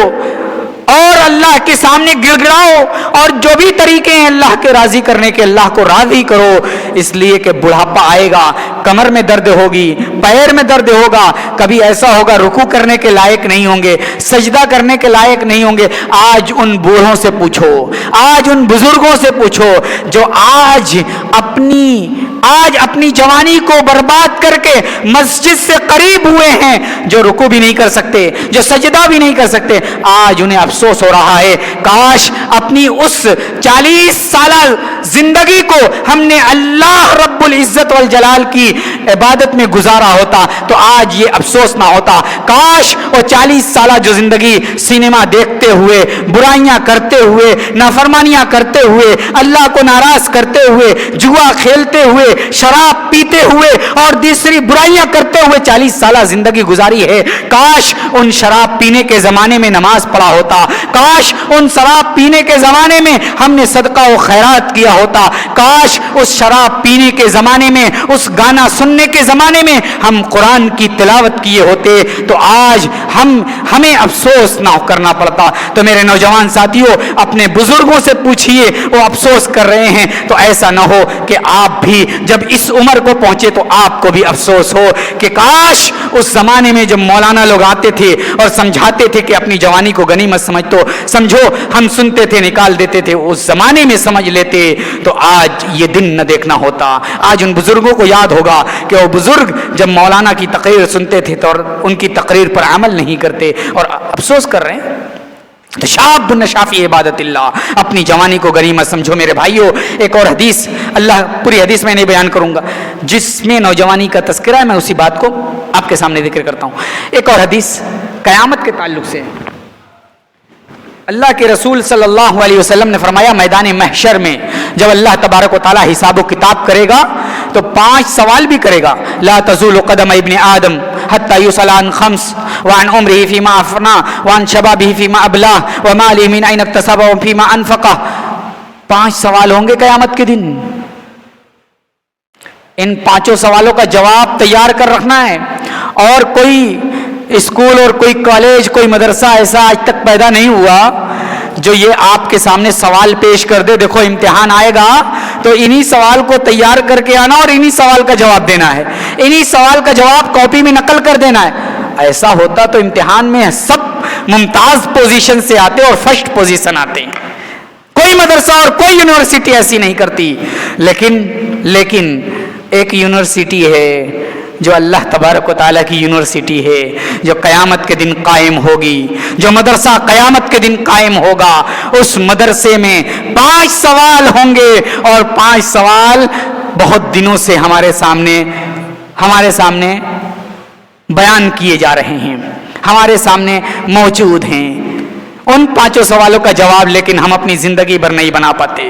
اور اللہ کے سامنے گر گڑاؤ، اور جو بھی طریقے ہیں اللہ کے راضی کرنے کے اللہ کو راضی کرو، اس لیے کہ بڑھاپا آئے گا، کمر میں درد ہوگی، پیر میں درد ہوگا، کبھی ایسا ہوگا رکوع کرنے کے لائق نہیں ہوں گے، سجدہ کرنے کے لائق نہیں ہوں گے۔ آج ان بوڑھوں سے پوچھو، آج ان بزرگوں سے پوچھو جو آج اپنی جوانی کو برباد کر کے مسجد سے قریب ہوئے ہیں، جو رکوع بھی نہیں کر سکتے، جو سجدہ بھی نہیں کر سکتے، آج انہیں افسوس ہو رہا ہے کاش اپنی اس 40 سالہ زندگی کو ہم نے اللہ رب العزت والجلال کی عبادت میں گزارا ہوتا تو آج یہ افسوس نہ ہوتا. کاش وہ 40 سالہ جو زندگی سینما دیکھتے ہوئے، برائیاں کرتے ہوئے، نافرمانیاں کرتے ہوئے، اللہ کو ناراض کرتے ہوئے، جوا کھیلتے ہوئے، شراب پیتے ہوئے اور دوسری برائیاں کرتے ہوئے 40 سالہ زندگی گزاری ہے. کاش ان شراب پینے کے زمانے میں نماز پڑھا ہوتا. کاش ان شراب پینے کے زمانے میں ہم نے صدقہ و خیرات کیا ہوتا. کاش اس شراب پینے کے زمانے میں، اس گانا سننے کے زمانے میں ہم قرآن کی تلاوت کیے ہوتے تو آج ہمیں افسوس نہ کرنا پڑتا. تو میرے نوجوان ساتھیوں، اپنے بزرگوں سے پوچھئے، وہ افسوس کر رہے ہیں تو ایسا نہ ہو کہ آپ بھی جب اس عمر کو پہنچے تو آپ کو بھی افسوس ہو کہ کاش اس زمانے میں جب مولانا لوگ آتے تھے اور سمجھاتے تھے کہ اپنی جوانی کو غنیمت سمجھو، ہم سنتے تھے، نکال دیتے تھے، اس زمانے میں سمجھ لیتے تو آج یہ دن نہ دیکھنا ہوتا. آج ان بزرگوں کو یاد ہوگا کہ وہ بزرگ جب مولانا کی تقریر سنتے تھے تو ان کی تقریر پر عمل نہیں کرتے اور افسوس کر رہے ہیں. تو شاب نشافی عبادت اللہ، اپنی جوانی کو غنیمت سمجھو. میرے بھائیوں، ایک اور حدیث، اللہ پوری حدیث میں نہیں بیان کروں گا، جس میں نوجوانی کا تذکرہ ہے، میں اسی بات کو آپ کے سامنے ذکر کرتا ہوں. ایک اور حدیث قیامت کے تعلق سے، اللہ کے رسول صلی اللہ علیہ وسلم نے فرمایا میدان محشر میں جب اللہ تبارک و تعالی حساب و کتاب کرے گا تو 5 سوال بھی کرے گا. لا تزول قدم ابن آدم حتى يسأل عن 5 وعن عمره فيما أفنى وعن شبابه فيما أبلاه وماله من أين اكتسبه وفيما أنفقه. 5 سوال ہوں گے قیامت کے دن. ان 5 سوالوں کا جواب تیار کر رکھنا ہے. اور کوئی اسکول اور کوئی کالج، کوئی مدرسہ ایسا آج تک پیدا نہیں ہوا جو یہ آپ کے سامنے سوال پیش کر دے، دیکھو امتحان آئے گا تو انہی سوال کو تیار کر کے آنا اور انہی سوال کا جواب دینا ہے، انہی سوال کا جواب کاپی میں نقل کر دینا ہے. ایسا ہوتا تو امتحان میں سب ممتاز پوزیشن سے آتے اور فرسٹ پوزیشن آتے ہیں. کوئی مدرسہ اور کوئی یونیورسٹی ایسی نہیں کرتی. لیکن ایک یونیورسٹی ہے جو اللہ تبارک و تعالیٰ کی یونیورسٹی ہے، جو قیامت کے دن قائم ہوگی، جو مدرسہ قیامت کے دن قائم ہوگا. اس مدرسے میں 5 سوال ہوں گے اور 5 سوال بہت دنوں سے ہمارے سامنے بیان کیے جا رہے ہیں، ہمارے سامنے موجود ہیں. ان 5 سوالوں کا جواب لیکن ہم اپنی زندگی بھر نہیں بنا پاتے،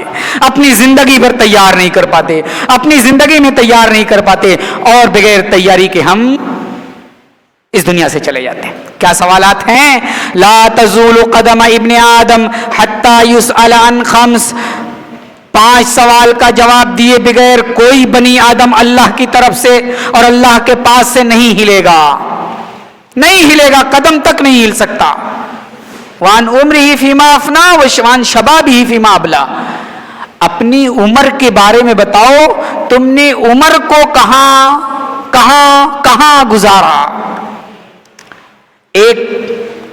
اپنی زندگی بھر تیار نہیں کر پاتے، اپنی زندگی میں تیار نہیں کر پاتے اور بغیر تیاری کے ہم اس دنیا سے چلے جاتے ہیں. کیا سوالات ہیں؟ لا تزول قدم ابن آدم حتی یسأل عن 5. 5 سوال کا جواب دیے بغیر کوئی بنی آدم اللہ کی طرف سے اور اللہ کے پاس سے نہیں ہلے گا، قدم تک نہیں ہل سکتا. وان عمرہ فیما افنا وان شبابہ فیما ابلا. اپنی عمر کے بارے میں بتاؤ، تم نے عمر کو کہاں گزارا. ایک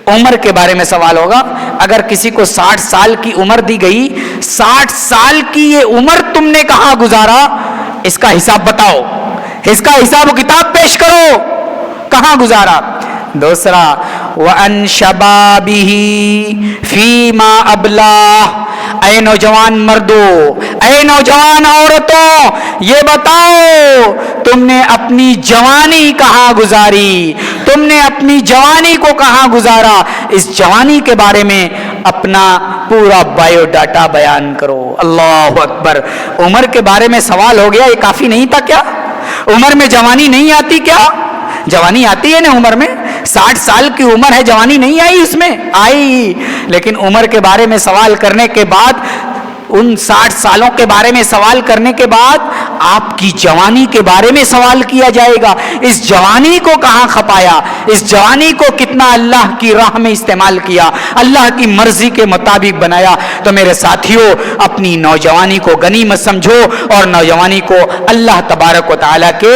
عمر کے بارے میں سوال ہوگا. اگر کسی کو 60 سال کی عمر دی گئی، 60 سال کی یہ عمر تم نے کہاں گزارا، اس کا حساب بتاؤ، اس کا حساب و کتاب پیش کرو، کہاں گزارا. دوسرا وَأَن شَبَابِهِ فِيمَا أَبْلَاهُ. اے نوجوان مردوں، اے نوجوان عورتوں، یہ بتاؤ تم نے اپنی جوانی کہاں گزاری، تم نے اپنی جوانی کو کہاں گزارا. اس جوانی کے بارے میں اپنا پورا بایو ڈاٹا بیان کرو. اللہ اکبر. عمر کے بارے میں سوال ہو گیا، یہ کافی نہیں تھا کیا؟ عمر میں جوانی نہیں آتی کیا؟ جوانی آتی ہے نا عمر میں. 60 سال کی عمر ہے، جوانی نہیں آئی اس میں؟ آئی. لیکن عمر کے بارے میں سوال کرنے کے بعد، ان 60 سالوں کے بارے میں سوال کرنے کے بعد آپ کی جوانی کے بارے میں سوال کیا جائے گا. اس جوانی کو کہاں کھپایا، اس جوانی کو کتنا اللہ کی راہ میں استعمال کیا، اللہ کی مرضی کے مطابق بنایا. تو میرے ساتھیوں، اپنی نوجوانی کو غنیمت سمجھو اور نوجوانی کو اللہ تبارک و تعالیٰ کے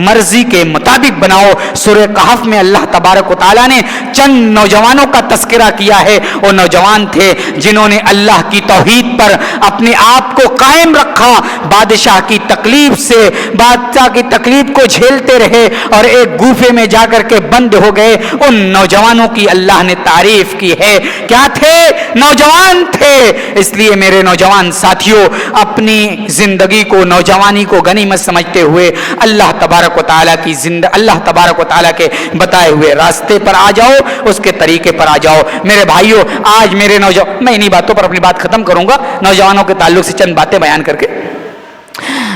مرضی کے مطابق بناؤ. سورہ کہف میں اللہ تبارک و تعالیٰ نے چند نوجوانوں کا تذکرہ کیا ہے. وہ نوجوان تھے جنہوں نے اللہ کی توحید پر اپنے آپ کو قائم رکھا، بادشاہ کی تکلیف تکلیف سے, بادشاہ کی تکلیف کو جھیلتے رہے اور ایک گوفے میں جا کر کے بند ہو گئے. ان نوجوانوں کی اللہ نے تعریف کی ہے. کیا تھے؟ نوجوان تھے. اس لیے میرے نوجوان ساتھیوں, اپنی زندگی کو, نوجوانی کو غنیمت سمجھتے ہوئے اللہ تبارک و تعالیٰ کی اللہ تبارک و تعالیٰ کے بتائے ہوئے راستے پر آ جاؤ, اس کے طریقے پر آ جاؤ. میرے بھائیوں, آج میرے میں انہی باتوں پر اپنی بات ختم کروں گا, نوجوانوں کے تعلق سے چند باتیں بیان کر کے.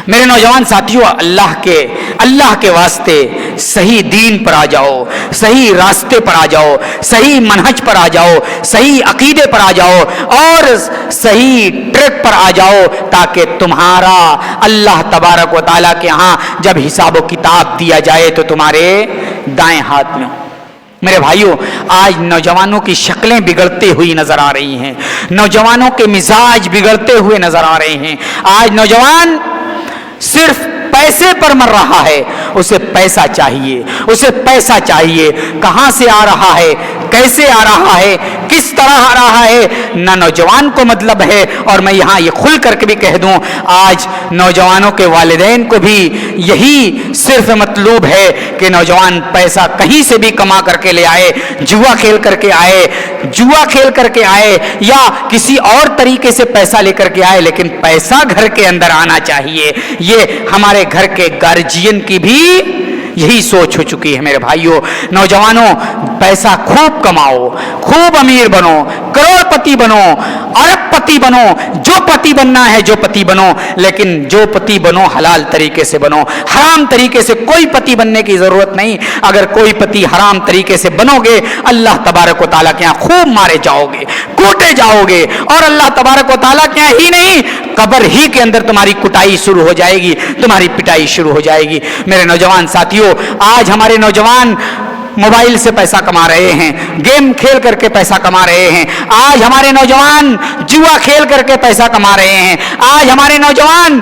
میرے نوجوان ساتھیوں, اللہ کے واسطے صحیح دین پر آ جاؤ, صحیح راستے پر آ جاؤ, صحیح منہج پر آ جاؤ, صحیح عقیدے پر آ جاؤ اور صحیح ٹریک پر آ جاؤ, تاکہ تمہارا اللہ تبارک و تعالیٰ کے ہاں جب حساب و کتاب دیا جائے تو تمہارے دائیں ہاتھ میں ہو. میرے بھائیوں, آج نوجوانوں کی شکلیں بگڑتی ہوئی نظر آ رہی ہیں, نوجوانوں کے مزاج بگڑتے ہوئے نظر آ رہے ہیں. آج نوجوان صرف پیسے پر مر رہا ہے. اسے پیسہ چاہیے, اسے پیسہ چاہیے. کہاں سے آ رہا ہے, کیسے آ رہا ہے, کس طرح آ رہا ہے, نہ نوجوان کو مطلب ہے. اور میں یہاں یہ کھل کر کے بھی کہہ دوں, آج نوجوانوں کے والدین کو بھی یہی صرف مطلوب ہے کہ نوجوان پیسہ کہیں سے بھی کما کر کے لے آئے, جوا کھیل کر کے آئے یا کسی اور طریقے سے پیسہ لے کر کے آئے, لیکن پیسہ گھر کے اندر آنا چاہیے. یہ ہمارے گھر کے گارجین کی بھی یہی سوچ ہو چکی ہے. میرے بھائیوں, نوجوانوں, پیسہ خوب کماؤ, خوب امیر بنو, کروڑ پتی بنو, ارب پتی بنو, جو پتی بننا ہے جو پتی بنو, لیکن جو پتی بنو حلال طریقے سے بنو. حرام طریقے سے کوئی پتی بننے کی ضرورت نہیں. اگر کوئی پتی حرام طریقے سے بنو گے, اللہ تبارک و تعالیٰ کے یہاں خوب مارے جاؤ گے, کوٹے جاؤ گے, اور اللہ تبارک و تعالیٰ کے یہاں ہی نہیں, قبر ہی کے اندر تمہاری کٹائی شروع ہو جائے گی, تمہاری پٹائی شروع ہو جائے گی. میرے نوجوان ساتھیوں, آج ہمارے نوجوان موبائل سے پیسہ کما رہے ہیں, گیم کھیل کر کے پیسہ کما رہے ہیں. آج ہمارے نوجوان جوا کھیل کر کے پیسہ کما رہے ہیں. آج ہمارے نوجوان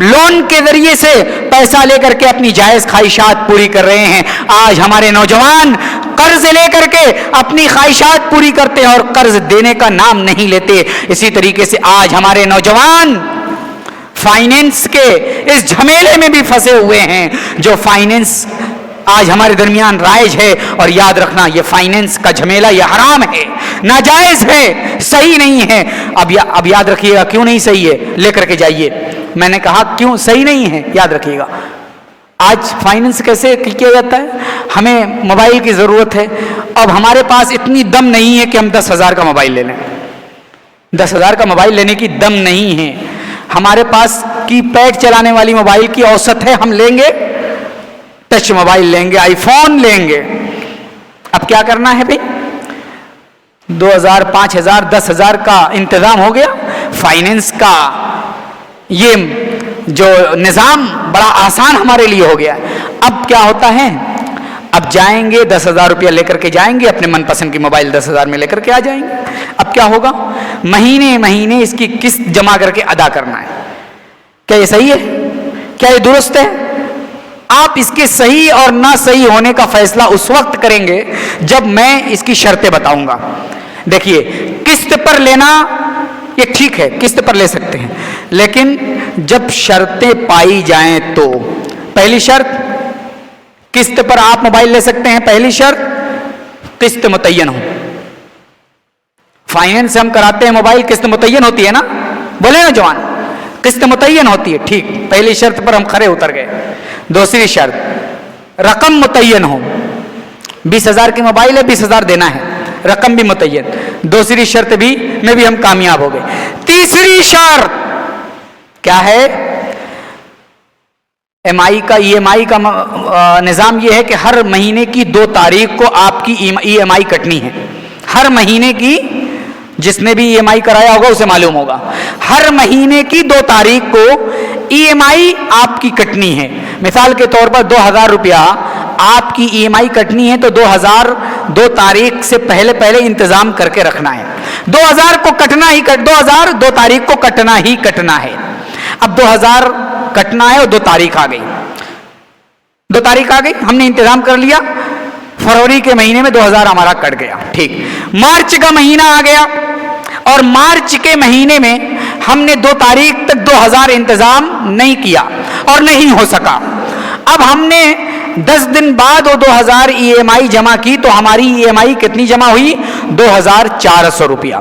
لون کے ذریعے سے پیسہ لے کر کے اپنی جائز خواہشات پوری کر رہے ہیں. آج ہمارے نوجوان قرض لے کر کے اپنی خواہشات پوری کرتے ہیں اور قرض دینے کا نام نہیں لیتے. اسی طریقے سے آج ہمارے نوجوان فائنینس کے اس جھمیلے میں بھی پھنسے ہوئے ہیں, جو فائنینس آج ہمارے درمیان رائج ہے. اور یاد رکھنا, یہ فائنینس کا جھمیلا یہ حرام ہے, ناجائز ہے, صحیح نہیں ہے. اب یاد رکھیے گا, کیوں نہیں صحیح ہے, لے کر کے جائیے. میں نے کہا کیوں صحیح نہیں ہے, یاد رکھیے گا. آج فائنینس کیسے کیا جاتا ہے, ہمیں موبائل کی ضرورت ہے, اب ہمارے پاس اتنی دم نہیں ہے کہ ہم 10,000 کا موبائل لے لیں. 10,000 کا موبائل لینے کی دم نہیں ہے. ہمارے پاس کی پیڈ چلانے والی موبائل کی اوسط ہے, ہم لیں گے ٹچ موبائل لیں گے, آئی فون لیں گے. اب کیا کرنا ہے بھائی, 2,000 5,000 10,000 کا انتظام ہو گیا. فائنینس کا یہ جو نظام بڑا آسان ہمارے لیے ہو گیا. اب کیا ہوتا ہے, اب جائیں گے 10,000 روپیہ لے کر کے جائیں گے, اپنے من پسند کی موبائل 10,000 میں لے کر کے آ جائیں گے. اب کیا ہوگا, مہینے اس کی قسط جمع کر کے ادا کرنا ہے. کیا یہ صحیح ہے, کیا یہ درست ہے؟ آپ اس کے صحیح اور نہ صحیح ہونے کا فیصلہ اس وقت کریں گے جب میں اس کی شرطیں بتاؤں گا. دیکھیے, قسط پر لینا یہ ٹھیک ہے, قسط پر لے سکتے ہیں, لیکن جب شرطیں پائی جائیں تو پہلی شرط قسط پر آپ موبائل لے سکتے ہیں, پہلی شرط قسط متعین ہو. فائنینس سے ہم کراتے ہیں موبائل, قسط متعین ہوتی ہے نا, بولے نا جوان, قسط متعین ہوتی ہے, ٹھیک, پہلی شرط پر ہم کھرے اتر گئے. دوسری شرط رقم متعین ہو. 20,000 کی موبائل ہے, 20,000 دینا ہے, رقم بھی متعین. دوسری شرط میں بھی ہم کامیاب ہو گئے. تیسری شرط کیا ہے, ای ایم آئی کا نظام یہ ہے کہ ہر مہینے کی 2 تاریخ کو آپ کی ای ایم آئی کٹنی ہے. ہر مہینے کی, جس نے بھی ای ایم آئی کرایا ہوگا اسے معلوم ہوگا, ہر مہینے کی 2 تاریخ کو ای ایم آئی آپ کی کٹنی ہے. مثال کے طور پر 2,000 روپیہ آپ کی ای ایم آئی کٹنی ہے تو 2 تاریخ سے پہلے انتظام کر کے رکھنا ہے. 2,000 کو کٹنا ہی 2 تاریخ کو کٹنا ہی کٹنا ہے. اب 2,000 کٹنا ہے اور 2 تاریخ آ گئی, 2 تاریخ آ گئی, ہم نے انتظام کر لیا, فروری کے مہینے میں 2,000 ہمارا کٹ گیا, ٹھیک. مارچ کا مہینہ آ گیا اور مارچ کے مہینے میں ہم نے 2 تاریخ تک 2000 انتظام نہیں کیا اور نہیں ہو سکا. اب ہم نے 10 دن بعد وہ 2000 EMI جمع کی تو ہماری EMI کتنی جمع ہوئی؟ 2400 روپیہ.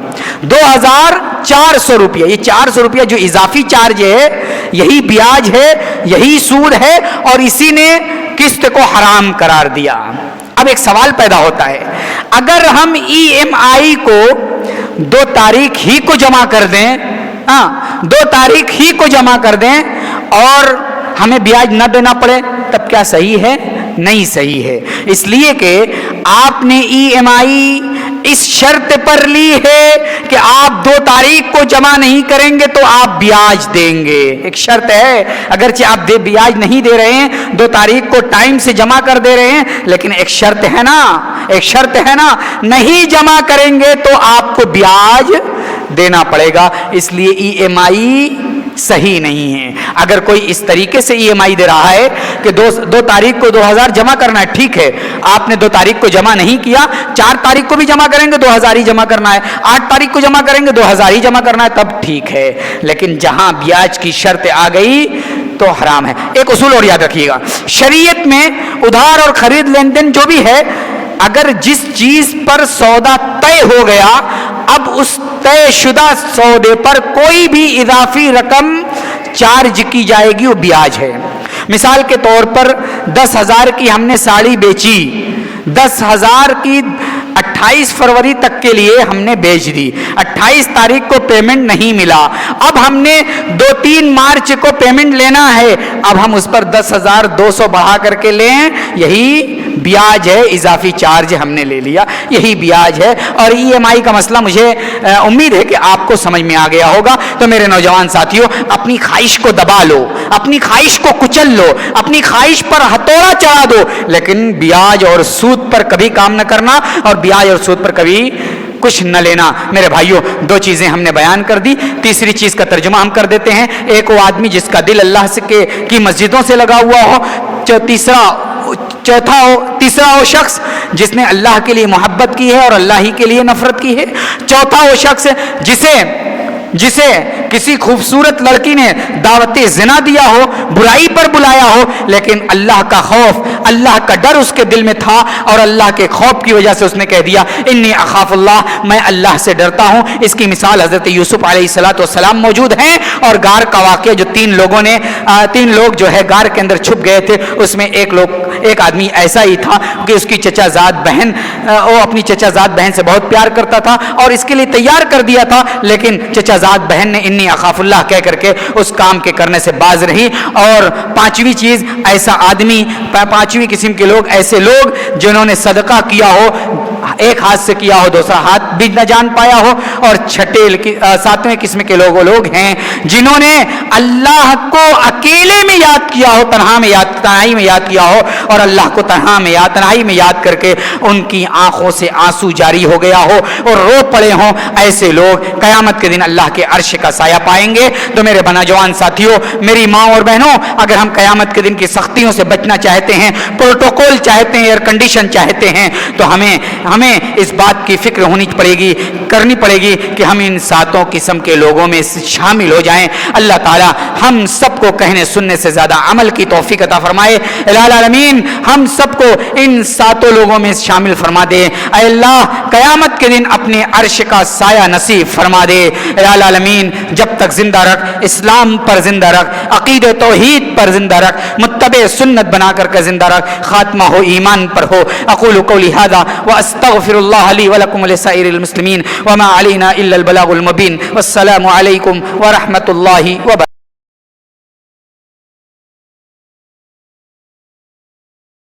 2400 روپیہ. یہ 400 روپیہ جو اضافی چارج ہے یہی بیاج ہے, یہی سود ہے, اور اسی نے قسط کو حرام قرار دیا. اب ایک سوال پیدا ہوتا ہے, اگر ہم EMI کو 2 تاریخ ہی کو جمع کر دیں, 2 تاریخ ہی کو جمع کر دیں اور ہمیں بیاج نہ دینا پڑے, تب کیا صحیح ہے؟ نہیں صحیح ہے. اس لیے کہ آپ نے EMI اس شرط پر لی ہے کہ آپ 2 تاریخ کو جمع نہیں کریں گے تو آپ بیاج دیں گے. ایک شرط ہے, اگرچہ آپ بیاج نہیں دے رہے ہیں, 2 تاریخ کو ٹائم سے جمع کر دے رہے ہیں, لیکن ایک شرط ہے نا, ایک شرط ہے نا, نہیں جمع کریں گے تو آپ کو بیاج دینا پڑے گا. اس لیے EMI صحیح نہیں ہے. اگر کوئی اس طریقے سے EMI دے رہا ہے کہ 2 تاریخ کو 2000 جمع کرنا ہے, ٹھیک ہے, آپ نے 2 تاریخ کو جمع نہیں کیا, 4 تاریخ کو بھی جمع کریں گے 2000 ہی جمع کرنا ہے, 8 تاریخ کو جمع کریں گے 2000 ہی جمع کرنا ہے, تب ٹھیک ہے. لیکن جہاں بیاج کی شرط آ گئی تو حرام ہے. ایک اصول اور یاد رکھیے گا, شریعت میں ادھار اور خرید لین دین جو بھی ہے, اگر جس چیز پر سودا طے ہو گیا, اب اس طے شدہ سودے پر کوئی بھی اضافی رقم چارج کی جائے گی, وہ بیاج ہے. مثال کے طور پر 10,000 کی ہم نے ساڑی بیچی, 10,000 کی 28 فروری تک کے لیے ہم نے بیچ دی, 28 تاریخ کو پیمنٹ نہیں ملا, اب ہم نے 2-3 مارچ کو پیمنٹ لینا ہے, اب ہم اس پر 10,200 بڑھا کر کے لیں, یہی بیاج ہے, اضافی چارج ہم نے لے لیا, یہی بیاج ہے. اور EMI کا مسئلہ مجھے امید ہے کہ آپ کو سمجھ میں آ گیا ہوگا. تو میرے نوجوان ساتھیوں, اپنی خواہش کو دبا لو, اپنی خواہش کو کچل لو, اپنی خواہش پر ہتھوڑا چڑھا دو, لیکن بیاج اور سود پر کبھی کام نہ کرنا, اور بیاج اور سود پر کبھی کچھ نہ لینا. میرے بھائیوں, 2 چیزیں ہم نے بیان کر دی, تیسری چیز کا ترجمہ ہم کر دیتے ہیں. ایک وہ آدمی جس کا دل اللہ سے کی مسجدوں سے لگا ہوا ہو, تیسرا وہ شخص جس نے اللہ کے لیے محبت کی ہے اور اللہ ہی کے لیے نفرت کی ہے. چوتھا وہ شخص جسے کسی خوبصورت لڑکی نے دعوت زنا دیا ہو, برائی پر بلایا ہو, لیکن اللہ کا خوف, اللہ کا ڈر اس کے دل میں تھا, اور اللہ کے خوف کی وجہ سے اس نے کہہ دیا انی اخاف اللہ, میں اللہ سے ڈرتا ہوں. اس کی مثال حضرت یوسف علیہ السلام موجود ہیں, اور غار کا واقعہ جو 3 لوگ جو ہے غار کے اندر چھپ گئے تھے, اس میں ایک آدمی ایسا ہی تھا کہ اس کی چچا زاد بہن, وہ اپنی چچا زاد بہن سے بہت پیار کرتا تھا اور اس کے لیے تیار کر دیا تھا, لیکن چچا زاد بہن نے انی اخاف اللہ کہہ کر کے اس کام کے کرنے سے باز رہی. اور 5ویں چیز, ایسا آدمی, 5ویں قسم کے لوگ, ایسے لوگ جنہوں نے صدقہ کیا ہو, ایک ہاتھ سے کیا ہو دوسرا ہاتھ بھی نہ جان پایا ہو. اور 7ویں قسم کے لوگ وہ لوگ ہیں جنہوں نے اللہ کو اکیلے میں یاد کیا ہو, تنہائی میں یاد کیا ہو, اور اللہ کو تنہائی میں یاد کر کے ان کی آنکھوں سے آنسو جاری ہو گیا ہو اور رو پڑے ہوں. ایسے لوگ قیامت کے دن اللہ کے عرش کا سایہ پائیں گے. تو میرے نوجوان ساتھیوں, میری ماں اور بہنوں, اگر ہم قیامت کے دن کی سختیوں سے بچنا چاہتے ہیں, پروٹوکول چاہتے ہیں, ایئر کنڈیشن چاہتے ہیں, تو ہمیں اس بات کی فکر کرنی پڑے گی کہ ہم ان 7 قسم کے لوگوں میں شامل ہو جائیں. اللہ تعالی ہم سب کو کہنے سننے سے زیادہ عمل کی توفیق عطا فرمائے. الہ العالمین ہم سب کو ان 7 لوگوں میں شامل فرما دے. اے اللہ, قیامت کے دن اپنے عرش کا سایہ نصیب فرما دے. الہ العالمین جب تک زندہ رکھ, اسلام پر زندہ رکھ, عقید توحید پر زندہ رکھ, متبع سنت بنا کر کے زندہ رکھ, خاتمہ ہو ایمان پر ہو. اقول قولی ھذا واستغفر اللہ لی ولکم ولسائر المسلمین وما علینا الا البلاغ المبین. والسلام علیکم ورحمۃ اللہ وبرکاتہ.